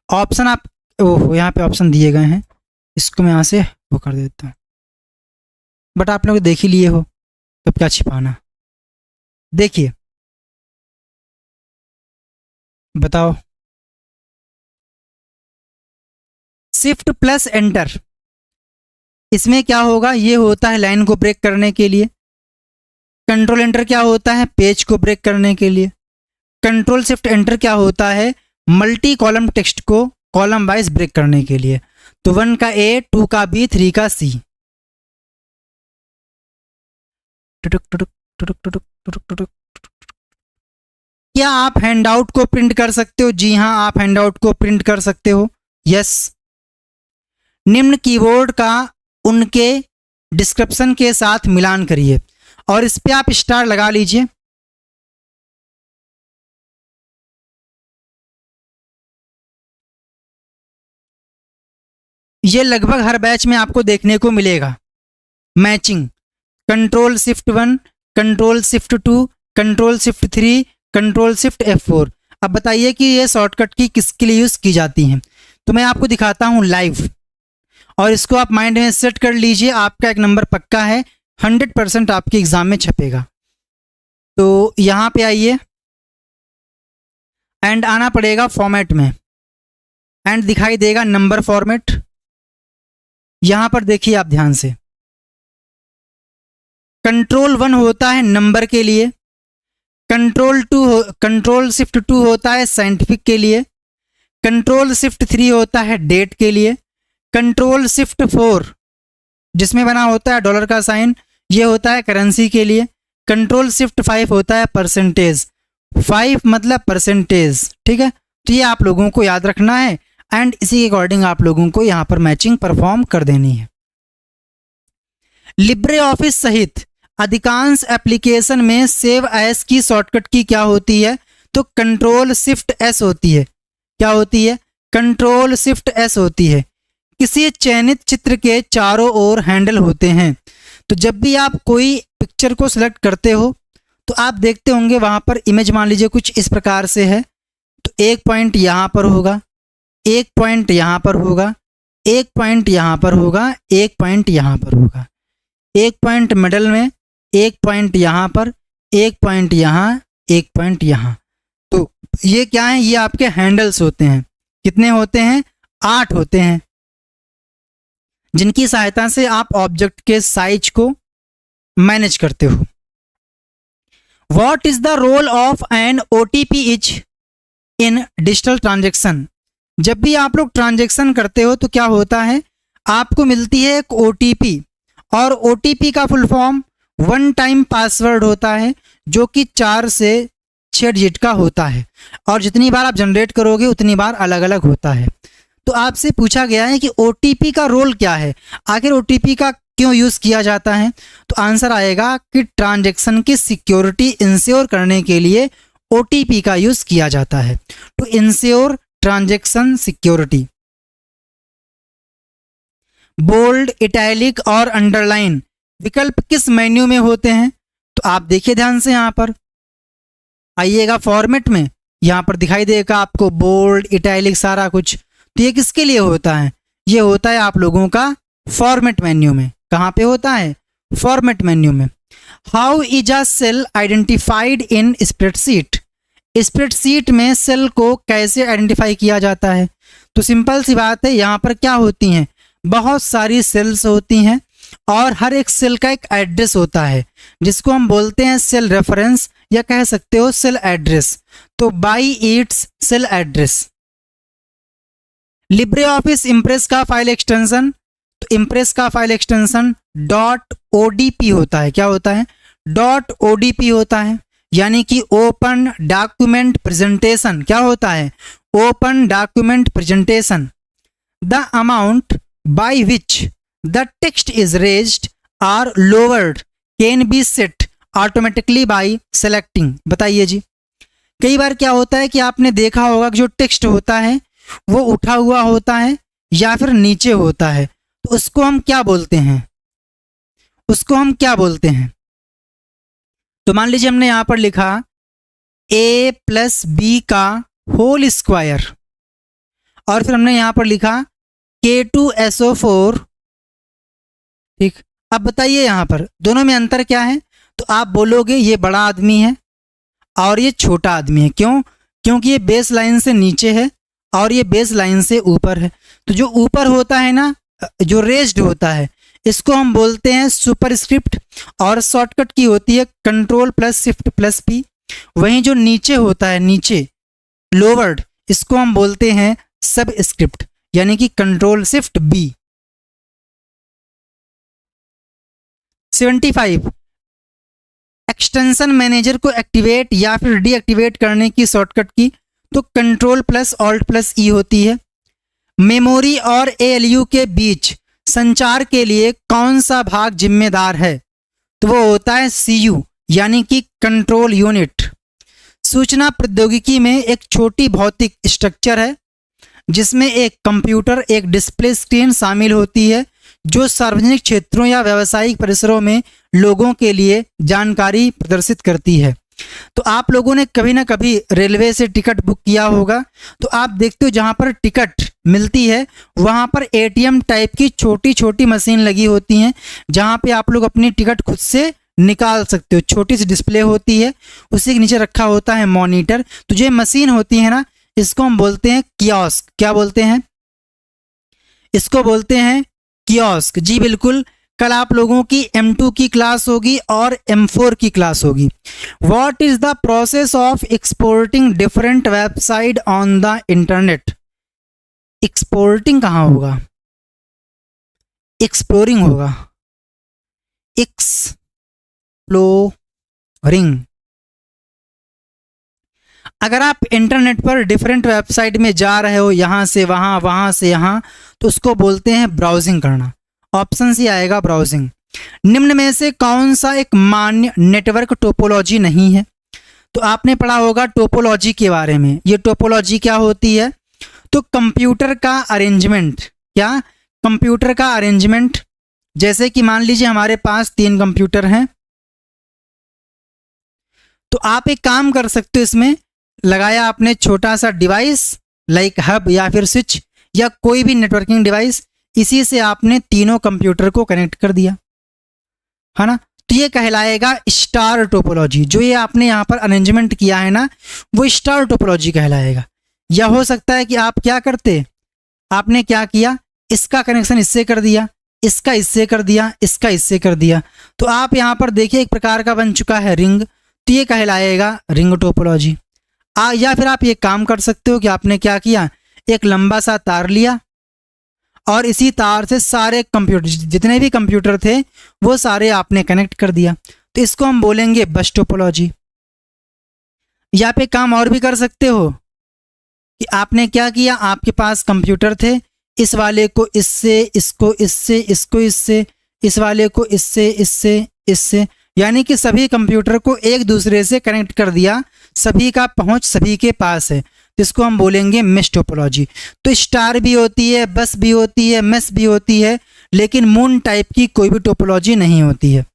ऑप्शन आप ओह यहाँ पे ऑप्शन दिए गए हैं, इसको मैं यहाँ से वो कर देता हूँ, बट आप लोग देख ही लिए हो तब क्या छिपाना। देखिए बताओ, शिफ्ट प्लस एंटर, इसमें क्या होगा? ये होता है लाइन को ब्रेक करने के लिए। कंट्रोल एंटर क्या होता है? पेज को ब्रेक करने के लिए। कंट्रोल शिफ्ट एंटर क्या होता है? मल्टी कॉलम टेक्स्ट को कॉलम वाइज ब्रेक करने के लिए। तो 1 का A, 2 का B, 3 का C। क्या आप हैंडआउट को प्रिंट कर सकते हो? जी हाँ, आप हैंडआउट को प्रिंट कर सकते हो। यस। निम्न कीबोर्ड का उनके डिस्क्रिप्शन के साथ मिलान करिए और इस पे आप स्टार लगा लीजिए। ये लगभग हर बैच में आपको देखने को मिलेगा। Matching, control shift 1, control shift 2, control shift 3, control shift F4। अब बताइए कि ये शॉर्टकट की किसके लिए यूज़ की जाती हैं? तो मैं आपको दिखाता हूँ लाइव, और इसको आप माइंड में सेट कर लीजिए। आपका एक नंबर पक्का है, 100% आपके एग्जाम में छपेगा। तो यहाँ पे आइए एंड आना पड़ेगा फॉर्मेट में, एंड दिखाई देगा नंबर फॉर्मेट। यहाँ पर देखिए आप ध्यान से, कंट्रोल 1 होता है नंबर के लिए, कंट्रोल शिफ्ट 2 होता है साइंटिफिक के लिए, कंट्रोल शिफ्ट 3 होता है डेट के लिए, कंट्रोल शिफ्ट 4 जिसमें बना होता है डॉलर का साइन, ये होता है करेंसी के लिए, कंट्रोल शिफ्ट 5 होता है परसेंटेज, 5 मतलब परसेंटेज, ठीक है। तो ये आप लोगों को याद रखना है एंड इसी के अकॉर्डिंग आप लोगों को यहाँ पर मैचिंग परफॉर्म कर देनी है। लिब्रे ऑफिस सहित अधिकांश एप्लीकेशन में सेव एज की शॉर्टकट की क्या होती है? तो कंट्रोल शिफ्ट S होती है। क्या होती है? कंट्रोल शिफ्ट S होती है। किसी चयनित चित्र के चारों ओर हैंडल होते हैं। तो जब भी आप कोई पिक्चर को सिलेक्ट करते हो तो आप देखते होंगे वहाँ पर इमेज मान लीजिए कुछ इस प्रकार से है, तो एक पॉइंट यहाँ पर होगा, एक पॉइंट यहाँ पर होगा, एक पॉइंट यहाँ पर होगा, एक पॉइंट यहाँ पर होगा। एक पॉइंट मिडल में, एक पॉइंट यहाँ पर, एक पॉइंट यहाँ, एक पॉइंट यहाँ। तो ये क्या है, ये आपके हैंडल्स होते हैं। कितने होते हैं? 8 होते हैं, जिनकी सहायता से आप ऑब्जेक्ट के साइज को मैनेज करते हो। What is the role of an OTP is in digital transaction? जब भी आप लोग ट्रांजेक्शन करते हो तो क्या होता है, आपको मिलती है एक ओटीपी, और ओटीपी का full form one time password होता है, जो कि 4 से 6 डिजिट का होता है, और जितनी बार आप जनरेट करोगे उतनी बार अलग अलग होता है। तो आपसे पूछा गया है कि ओटीपी का रोल क्या है, आखिर ओटीपी का क्यों यूज़ किया जाता है? तो आंसर आएगा कि ट्रांजैक्शन की सिक्योरिटी इंश्योर करने के लिए ओटीपी का यूज़ किया जाता है, to ensure transaction security. Bold, italic और अंडरलाइन विकल्प किस मेन्यू में होते हैं? तो आप देखिए ध्यान से, यहाँ पर आइएगा फॉर्मेट में, यहाँ पर दिखाई देगा आपको बोल्ड, इटैलिक सारा कुछ। तो ये किसके लिए होता है? ये होता है आप लोगों का फॉर्मेट मेन्यू में। कहाँ पे होता है? फॉर्मेट मेन्यू में। How is a cell identified in spreadsheet? Spreadsheet में सेल को कैसे आइडेंटिफाई किया जाता है? तो सिंपल सी बात है, यहाँ पर क्या होती हैं, बहुत सारी सेल्स होती हैं, और हर एक सेल का एक एड्रेस होता है, जिसको हम बोलते हैं सेल रेफरेंस, या कह सकते हो सेल एड्रेस। तो by its cell address. Libre office Impress का फाइल एक्सटेंशन, तो इम्प्रेस का फाइल एक्सटेंशन .odp होता है। क्या होता है? .odp होता है, यानी कि ओपन डॉक्यूमेंट प्रेजेंटेशन। क्या होता है? Open document presentation. The amount by which the text is raised or lowered can be set automatically by selecting. बताइए जी, कई बार क्या होता है कि आपने देखा होगा कि जो टेक्स्ट होता है वो उठा हुआ होता है या फिर नीचे होता है, तो उसको हम क्या बोलते हैं? उसको हम क्या बोलते हैं? तो मान लीजिए हमने यहां पर लिखा a + b का होल स्क्वायर, और फिर हमने यहां पर लिखा K2SO4। ठीक, अब बताइए यहां पर दोनों में अंतर क्या है? तो आप बोलोगे ये बड़ा आदमी है और ये छोटा आदमी है। क्यों? क्योंकि ये बेस लाइन से नीचे है और ये बेस लाइन से ऊपर है। तो जो ऊपर होता है ना, जो रेज्ड होता है, इसको हम बोलते हैं सुपरस्क्रिप्ट, और शॉर्टकट की होती है Ctrl+Shift+P। वहीं जो नीचे होता है, नीचे लोवर्ड, इसको हम बोलते हैं सबस्क्रिप्ट, यानी कि Ctrl+Shift+B। 75 एक्सटेंशन मैनेजर को एक्टिवेट या फिर डीएक्टिवेट करने की शॉर्टकट की तो Ctrl+Alt+E होती है। मेमोरी और ALU के बीच संचार के लिए कौन सा भाग जिम्मेदार है? तो वो होता है CU, यानी कि कंट्रोल यूनिट। सूचना प्रौद्योगिकी में एक छोटी भौतिक स्ट्रक्चर है जिसमें एक कंप्यूटर, एक डिस्प्ले स्क्रीन शामिल होती है, जो सार्वजनिक क्षेत्रों या व्यावसायिक परिसरों में लोगों के लिए जानकारी प्रदर्शित करती है। तो आप लोगों ने कभी ना कभी रेलवे से टिकट बुक किया होगा, तो आप देखते हो जहाँ पर टिकट मिलती है वहाँ पर ATM टाइप की छोटी छोटी मशीन लगी होती हैं, जहाँ पे आप लोग अपनी टिकट खुद से निकाल सकते हो। छोटी सी डिस्प्ले होती है, उसी के नीचे रखा होता है मॉनिटर। तो जो मशीन होती है ना, इसको हम बोलते हैं कियोस्क। क्या बोलते हैं? इसको बोलते हैं कियोस्क। जी बिल्कुल, कल आप लोगों की M2 की क्लास होगी और M4 की क्लास होगी। What is the process of exporting different website on the internet? Exporting कहाँ होगा? एक्सप्लोरिंग होगा। एक्सप्लोरिंग। अगर आप इंटरनेट पर डिफरेंट वेबसाइट में जा रहे हो, यहाँ से वहाँ, वहाँ से यहाँ, तो उसको बोलते हैं ब्राउजिंग करना। ऑप्शन सी आएगा ब्राउजिंग। निम्न में से कौन सा एक मान्य नेटवर्क टोपोलॉजी नहीं है? तो आपने पढ़ा होगा टोपोलॉजी के बारे में। ये टोपोलॉजी क्या होती है? तो कंप्यूटर का अरेंजमेंट। क्या? कंप्यूटर का अरेंजमेंट। जैसे कि मान लीजिए हमारे पास 3 कंप्यूटर हैं, तो आप एक काम कर सकते हो, इसमें लगाया आपने छोटा सा डिवाइस लाइक हब या फिर स्विच या कोई भी नेटवर्किंग डिवाइस, इसी से आपने तीनों कंप्यूटर को कनेक्ट कर दिया। है ना। तो ये कहलाएगा स्टार टोपोलॉजी। जो ये आपने यहाँ पर अरेंजमेंट किया है ना, वो स्टार टोपोलॉजी कहलाएगा। या हो सकता है कि आप क्या करते, आपने क्या किया, इसका कनेक्शन इससे कर दिया, इसका इससे कर दिया, इसका इससे कर दिया, तो आप यहाँ पर देखिए एक प्रकार का बन चुका है रिंग। तो ये कहलाएगा रिंग टोपोलॉजी। या फिर आप ये काम कर सकते हो कि आपने क्या किया, एक लंबा सा तार लिया और इसी तार से सारे कंप्यूटर, जितने भी कंप्यूटर थे वो सारे आपने कनेक्ट कर दिया, तो इसको हम बोलेंगे बस टोपोलॉजी। यहाँ पे काम और भी कर सकते हो कि आपने क्या किया, आपके पास कंप्यूटर थे, इस वाले को इससे, इसको इससे, इसको इससे, इस वाले को इससे, इससे, इससे, यानी कि सभी कंप्यूटर को एक दूसरे से कनेक्ट कर दिया, सभी का पहुंच सभी के पास है, जिसको हम बोलेंगे मेश टोपोलॉजी। तो स्टार भी होती है, बस भी होती है, मेश भी होती है, लेकिन मून टाइप की कोई भी टोपोलॉजी नहीं होती है।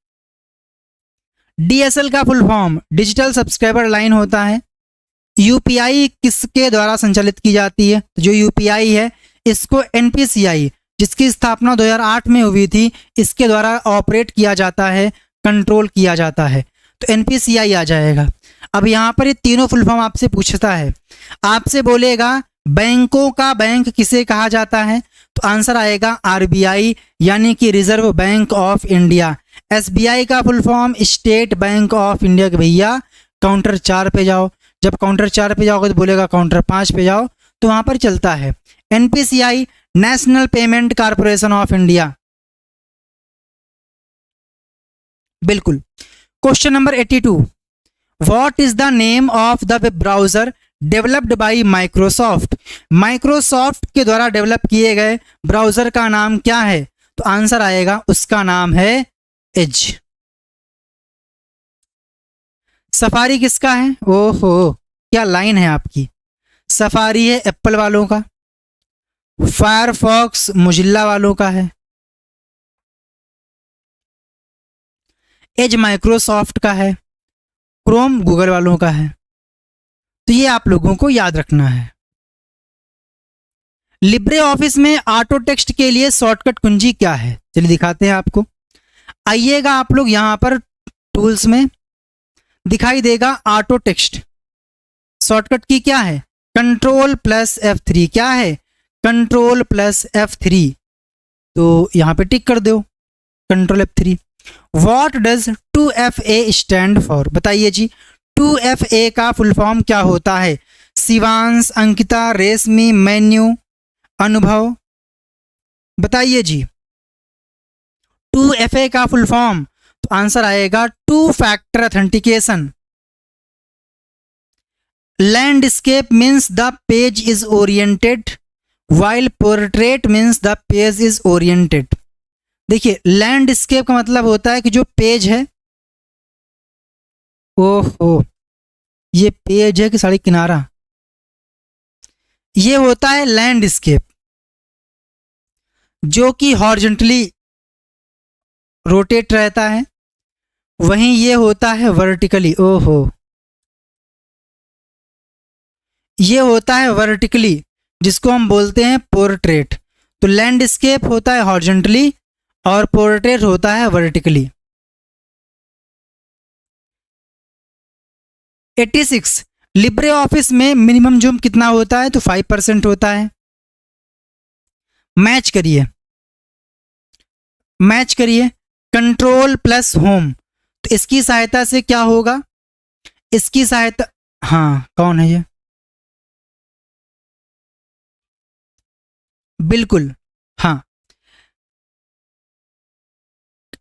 डीएसएल का full form digital subscriber line होता है। यूपीआई किसके द्वारा संचालित की जाती है, तो जो यूपीआई है इसको एनपीसीआई, जिसकी स्थापना 2008 में हुई थी, इसके द्वारा ऑपरेट किया जाता है, कंट्रोल किया जाता है, तो एनपीसीआई आ जाएगा। अब यहाँ पर ये तीनों फुल फॉर्म आपसे पूछता है, आपसे बोलेगा बैंकों का बैंक किसे कहा जाता है, तो आंसर आएगा आरबीआई, यानी कि reserve bank of India. SBI का full form state bank of India. के भैया काउंटर 4 पे जाओ, जब काउंटर 4 पे जाओगे तो बोलेगा काउंटर 5 पे जाओ, तो वहां पर चलता है। NPCI national payment corporation of India. बिल्कुल। Question number 82, what is the name of the web browser developed by Microsoft. Microsoft के द्वारा डेवलप किए गए ब्राउजर का नाम क्या है, तो आंसर आएगा उसका नाम है एज। सफारी किसका है, ओहो क्या लाइन है आपकी। सफारी है एप्पल वालों का, फायरफॉक्स मोजिल्ला वालों का है, एज माइक्रोसॉफ्ट का है, क्रोम गूगल वालों का है। तो ये आप लोगों को याद रखना है। लिब्रे ऑफिस में ऑटो टेक्स्ट के लिए शॉर्टकट कुंजी क्या है, चलिए दिखाते हैं आपको। आइएगा आप लोग यहां पर टूल्स में, दिखाई देगा ऑटो टेक्स्ट। शॉर्टकट की क्या है, कंट्रोल प्लस F3। क्या है, कंट्रोल प्लस F3। तो यहां पे टिक कर दो, control F3। What does 2FA stand for, बताइए जी 2FA का फुल फॉर्म क्या होता है। शिवांश, अंकिता, रेशमी, मेन्यू, अनुभव, बताइए जी 2FA का फुल फॉर्म, तो आंसर आएगा 2 factor authentication. Landscape means the page is oriented while portrait means the page is oriented. देखिए लैंडस्केप का मतलब होता है कि जो पेज है, ओहो ये पेज है कि साड़ी किनारा, ये होता है लैंडस्केप, जो कि हॉरिजॉन्टली रोटेट रहता है। वहीं ये होता है वर्टिकली, ओहो ये होता है वर्टिकली, जिसको हम बोलते हैं पोर्ट्रेट। तो लैंडस्केप होता है हॉरिजॉन्टली और पोर्ट्रेट होता है वर्टिकली। 86, लिब्रे ऑफिस में मिनिमम जूम कितना होता है, तो 5% होता है। मैच करिए, मैच करिए कंट्रोल प्लस होम, तो इसकी सहायता से क्या होगा, इसकी सहायता, हाँ कौन है ये, बिल्कुल हाँ,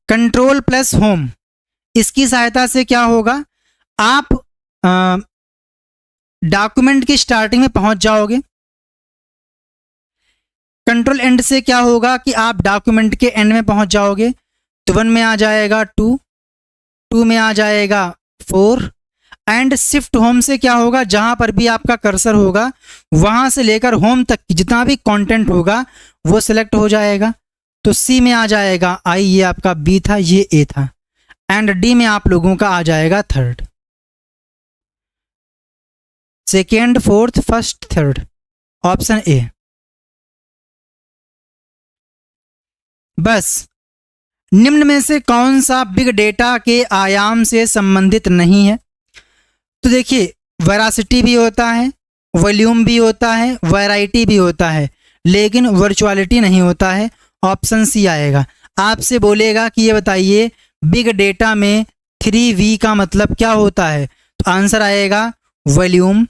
कंट्रोल प्लस होम, इसकी सहायता से क्या होगा, आप डॉक्यूमेंट की स्टार्टिंग में पहुंच जाओगे। कंट्रोल एंड से क्या होगा कि आप डॉक्यूमेंट के एंड में पहुंच जाओगे। तो 1 में आ जाएगा 2, 2 में आ जाएगा 4, एंड शिफ्ट होम से क्या होगा, जहां पर भी आपका कर्सर होगा वहां से लेकर होम तक की जितना भी कंटेंट होगा वो सिलेक्ट हो जाएगा। तो सी में आ जाएगा आई, ये आपका बी था, ये ए था, एंड डी में आप लोगों का आ जाएगा third, second, fourth, first, third, option A. बस निम्न में से कौन सा बिग डेटा के आयाम से संबंधित नहीं है? तो देखिए, वेरासिटी भी होता है, वॉल्यूम भी होता है, वैरायटी भी होता है, लेकिन वर्चुअलिटी नहीं होता है। ऑप्शन सी आएगा। आपसे बोलेगा कि ये बताइए बिग डेटा में 3V का मतलब क्या होता है, तो आंसर आएगा वॉल्यूम,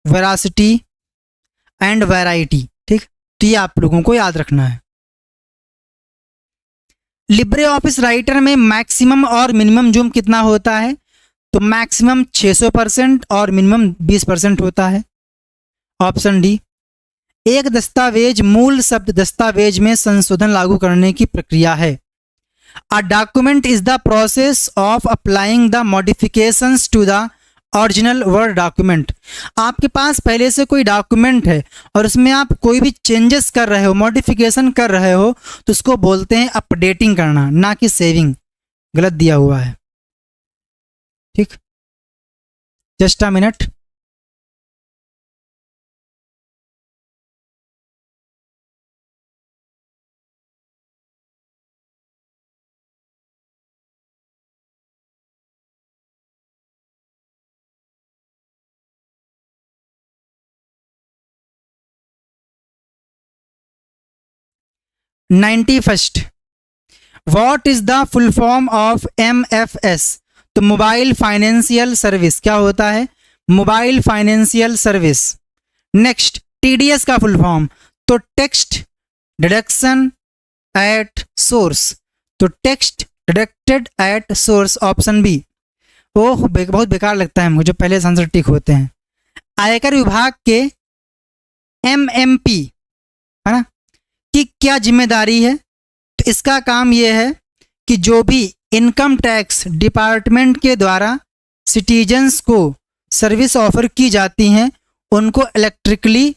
वेरासिटी एंड वैरायटी। ठीक, तो ये आप लोगों को याद रखना है। लिब्रे ऑफिस राइटर में मैक्सिमम और मिनिमम जूम कितना होता है? तो मैक्सिमम 600% और मिनिमम 20% होता है। Option D. एक दस्तावेज मूल शब्द दस्तावेज में संशोधन लागू करने की प्रक्रिया है। A document is the process of applying the modifications to the original word document. आपके पास पहले से कोई डॉक्यूमेंट है और उसमें आप कोई भी चेंजेस कर रहे हो, मॉडिफिकेशन कर रहे हो, तो उसको बोलते हैं अपडेटिंग करना, ना कि सेविंग। गलत दिया हुआ है। ठीक, just a minute. Ninety first, what is the full form of MFS? तो मोबाइल फाइनेंशियल सर्विस। क्या होता है? Mobile financial service. Next, TDS का फुल फॉर्म, तो टेक्स्ट डिडक्शन एट सोर्स। तो text deducted at source. Option B. Oh, बहुत बेकार लगता है मुझे, पहले से आंसर टिक होते हैं। आयकर विभाग के MMP है ना कि क्या जिम्मेदारी है? तो इसका काम यह है कि जो भी इनकम टैक्स डिपार्टमेंट के द्वारा सिटीजन्स को सर्विस ऑफर की जाती हैं उनको इलेक्ट्रिकली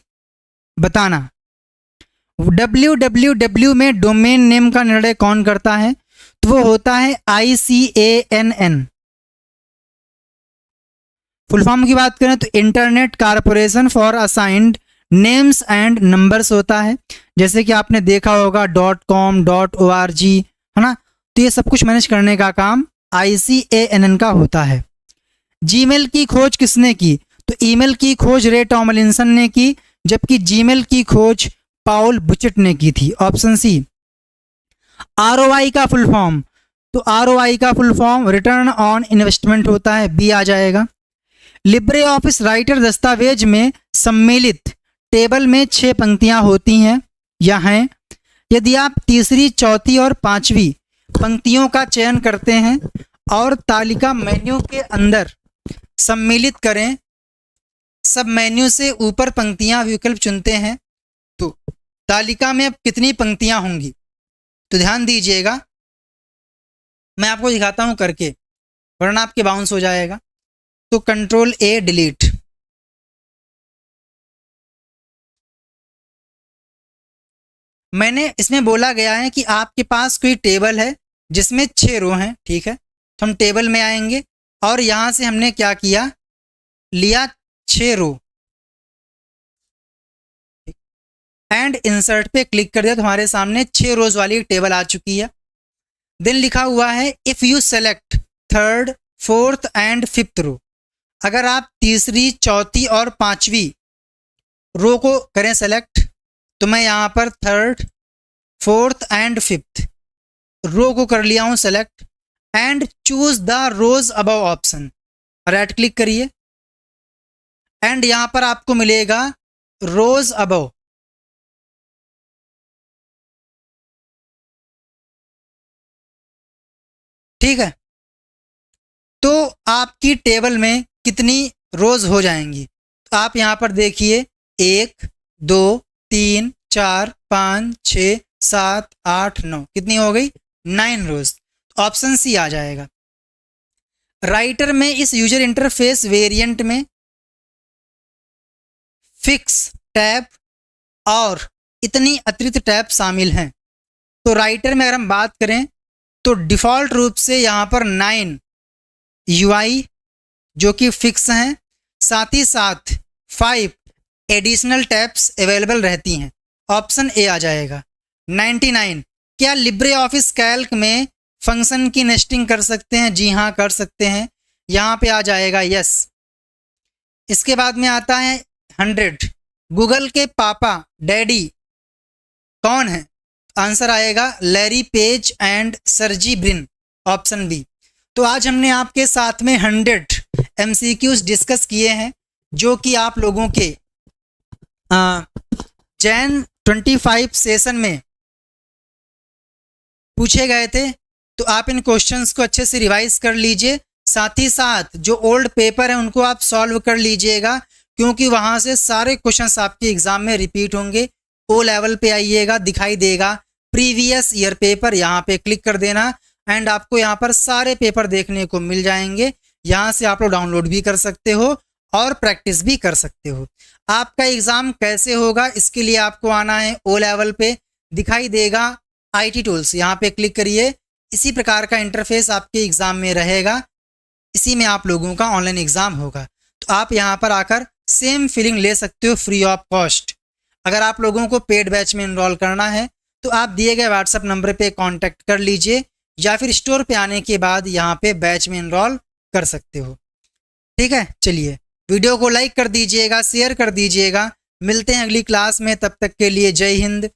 बताना। www में डोमेन नेम का निर्णय कौन करता है? तो वो होता है ICANN। फुल फॉर्म की बात करें तो internet corporation for assigned names and numbers होता है। जैसे कि आपने देखा होगा .com .org है ना, तो ये सब कुछ मैनेज करने का काम ICANN का होता है। जीमेल की खोज किसने की? तो ईमेल की खोज रे टॉमलिंसन ने की, जबकि जीमेल की खोज पाउल बुचेट ने की थी। Option C. ROI का फुल फॉर्म, तो ROI का full form return on investment होता है, बी आ जाएगा। लिब्रे ऑफिस राइटर दस्तावेज में सम्मिलित टेबल में 6 पंक्तियां होती हैं या हैं। यदि आप तीसरी, चौथी और पांचवी पंक्तियों का चयन करते हैं और तालिका मेन्यू के अंदर सम्मिलित करें, सब मेन्यू से ऊपर पंक्तियां विकल्प चुनते हैं, तो तालिका में अब कितनी पंक्तियां होंगी? तो ध्यान दीजिएगा, मैं आपको दिखाता हूं करके, वरना आपके बाउंस हो जाएगा। तो कंट्रोल A डिलीट। मैंने इसमें बोला गया है कि आपके पास कोई टेबल है जिसमें 6 रो हैं। ठीक है, तो हम टेबल में आएंगे और यहां से हमने क्या किया, लिया 6 रो एंड इंसर्ट पे क्लिक कर दिया, तो हमारे सामने 6 रोज वाली एक टेबल आ चुकी है। देन लिखा हुआ है if you select third, fourth and fifth row. अगर आप तीसरी, चौथी और पांचवी रो को करें सेलेक्ट, तो मैं यहाँ पर third, fourth and fifth row को कर लिया हूँ select and choose the rows above option. Right click करिए एंड यहाँ पर आपको मिलेगा रोज अबव। ठीक है, तो आपकी टेबल में कितनी रोज हो जाएंगी? तो आप यहाँ पर देखिए 1 2 3 4 5 6 7 8 9, कितनी हो गई? 9 रोज। ऑप्शन सी आ जाएगा। राइटर में इस यूजर इंटरफेस वेरिएंट में फिक्स टैब और इतनी अतिरिक्त टैब शामिल हैं। तो राइटर में अगर हम बात करें तो डिफ़ॉल्ट रूप से यहाँ पर 9 UI जो कि फिक्स हैं, साथ ही साथ 5 एडिशनल टैब्स अवेलेबल रहती हैं। ऑप्शन ए आ जाएगा। 99 क्या लिब्रे ऑफिस कैल्क में फंक्शन की नेस्टिंग कर सकते हैं? जी हाँ, कर सकते हैं। यहाँ पे आ जाएगा यस। इसके बाद में आता है 100। गूगल के पापा डैडी कौन है? आंसर आएगा Larry Page and Sergey Brin, option B. तो आज हमने आपके साथ में 100 MCQs डिस्कस किए हैं जो कि आप लोगों के जैन 25 सेशन में पूछे गए थे। तो आप इन क्वेश्चंस को अच्छे से रिवाइज कर लीजिए, साथ ही साथ जो ओल्ड पेपर है उनको आप सॉल्व कर लीजिएगा, क्योंकि वहाँ से सारे क्वेश्चंस आपके एग्जाम में रिपीट होंगे। ओ लेवल पे आइएगा, दिखाई देगा प्रीवियस ईयर पेपर, यहाँ पे क्लिक कर देना एंड आपको यहाँ पर सारे पेपर देखने को मिल जाएंगे। यहाँ से आप लोग डाउनलोड भी कर सकते हो और प्रैक्टिस भी कर सकते हो। आपका एग्ज़ाम कैसे होगा, इसके लिए आपको आना है ओ लेवल पे, दिखाई देगा IT टूल्स, यहाँ पे क्लिक करिए। इसी प्रकार का इंटरफेस आपके एग्ज़ाम में रहेगा, इसी में आप लोगों का ऑनलाइन एग्ज़ाम होगा। तो आप यहाँ पर आकर सेम फीलिंग ले सकते हो फ्री ऑफ कॉस्ट। अगर आप लोगों को पेड बैच में इनरोल करना है तो आप दिए गए व्हाट्सएप नंबर पे कांटेक्ट कर लीजिए, या फिर स्टोर पे आने के बाद यहाँ पे बैच में इनरोल कर सकते हो। ठीक है, चलिए वीडियो को लाइक कर दीजिएगा, शेयर कर दीजिएगा। मिलते हैं अगली क्लास में, तब तक के लिए जय हिंद,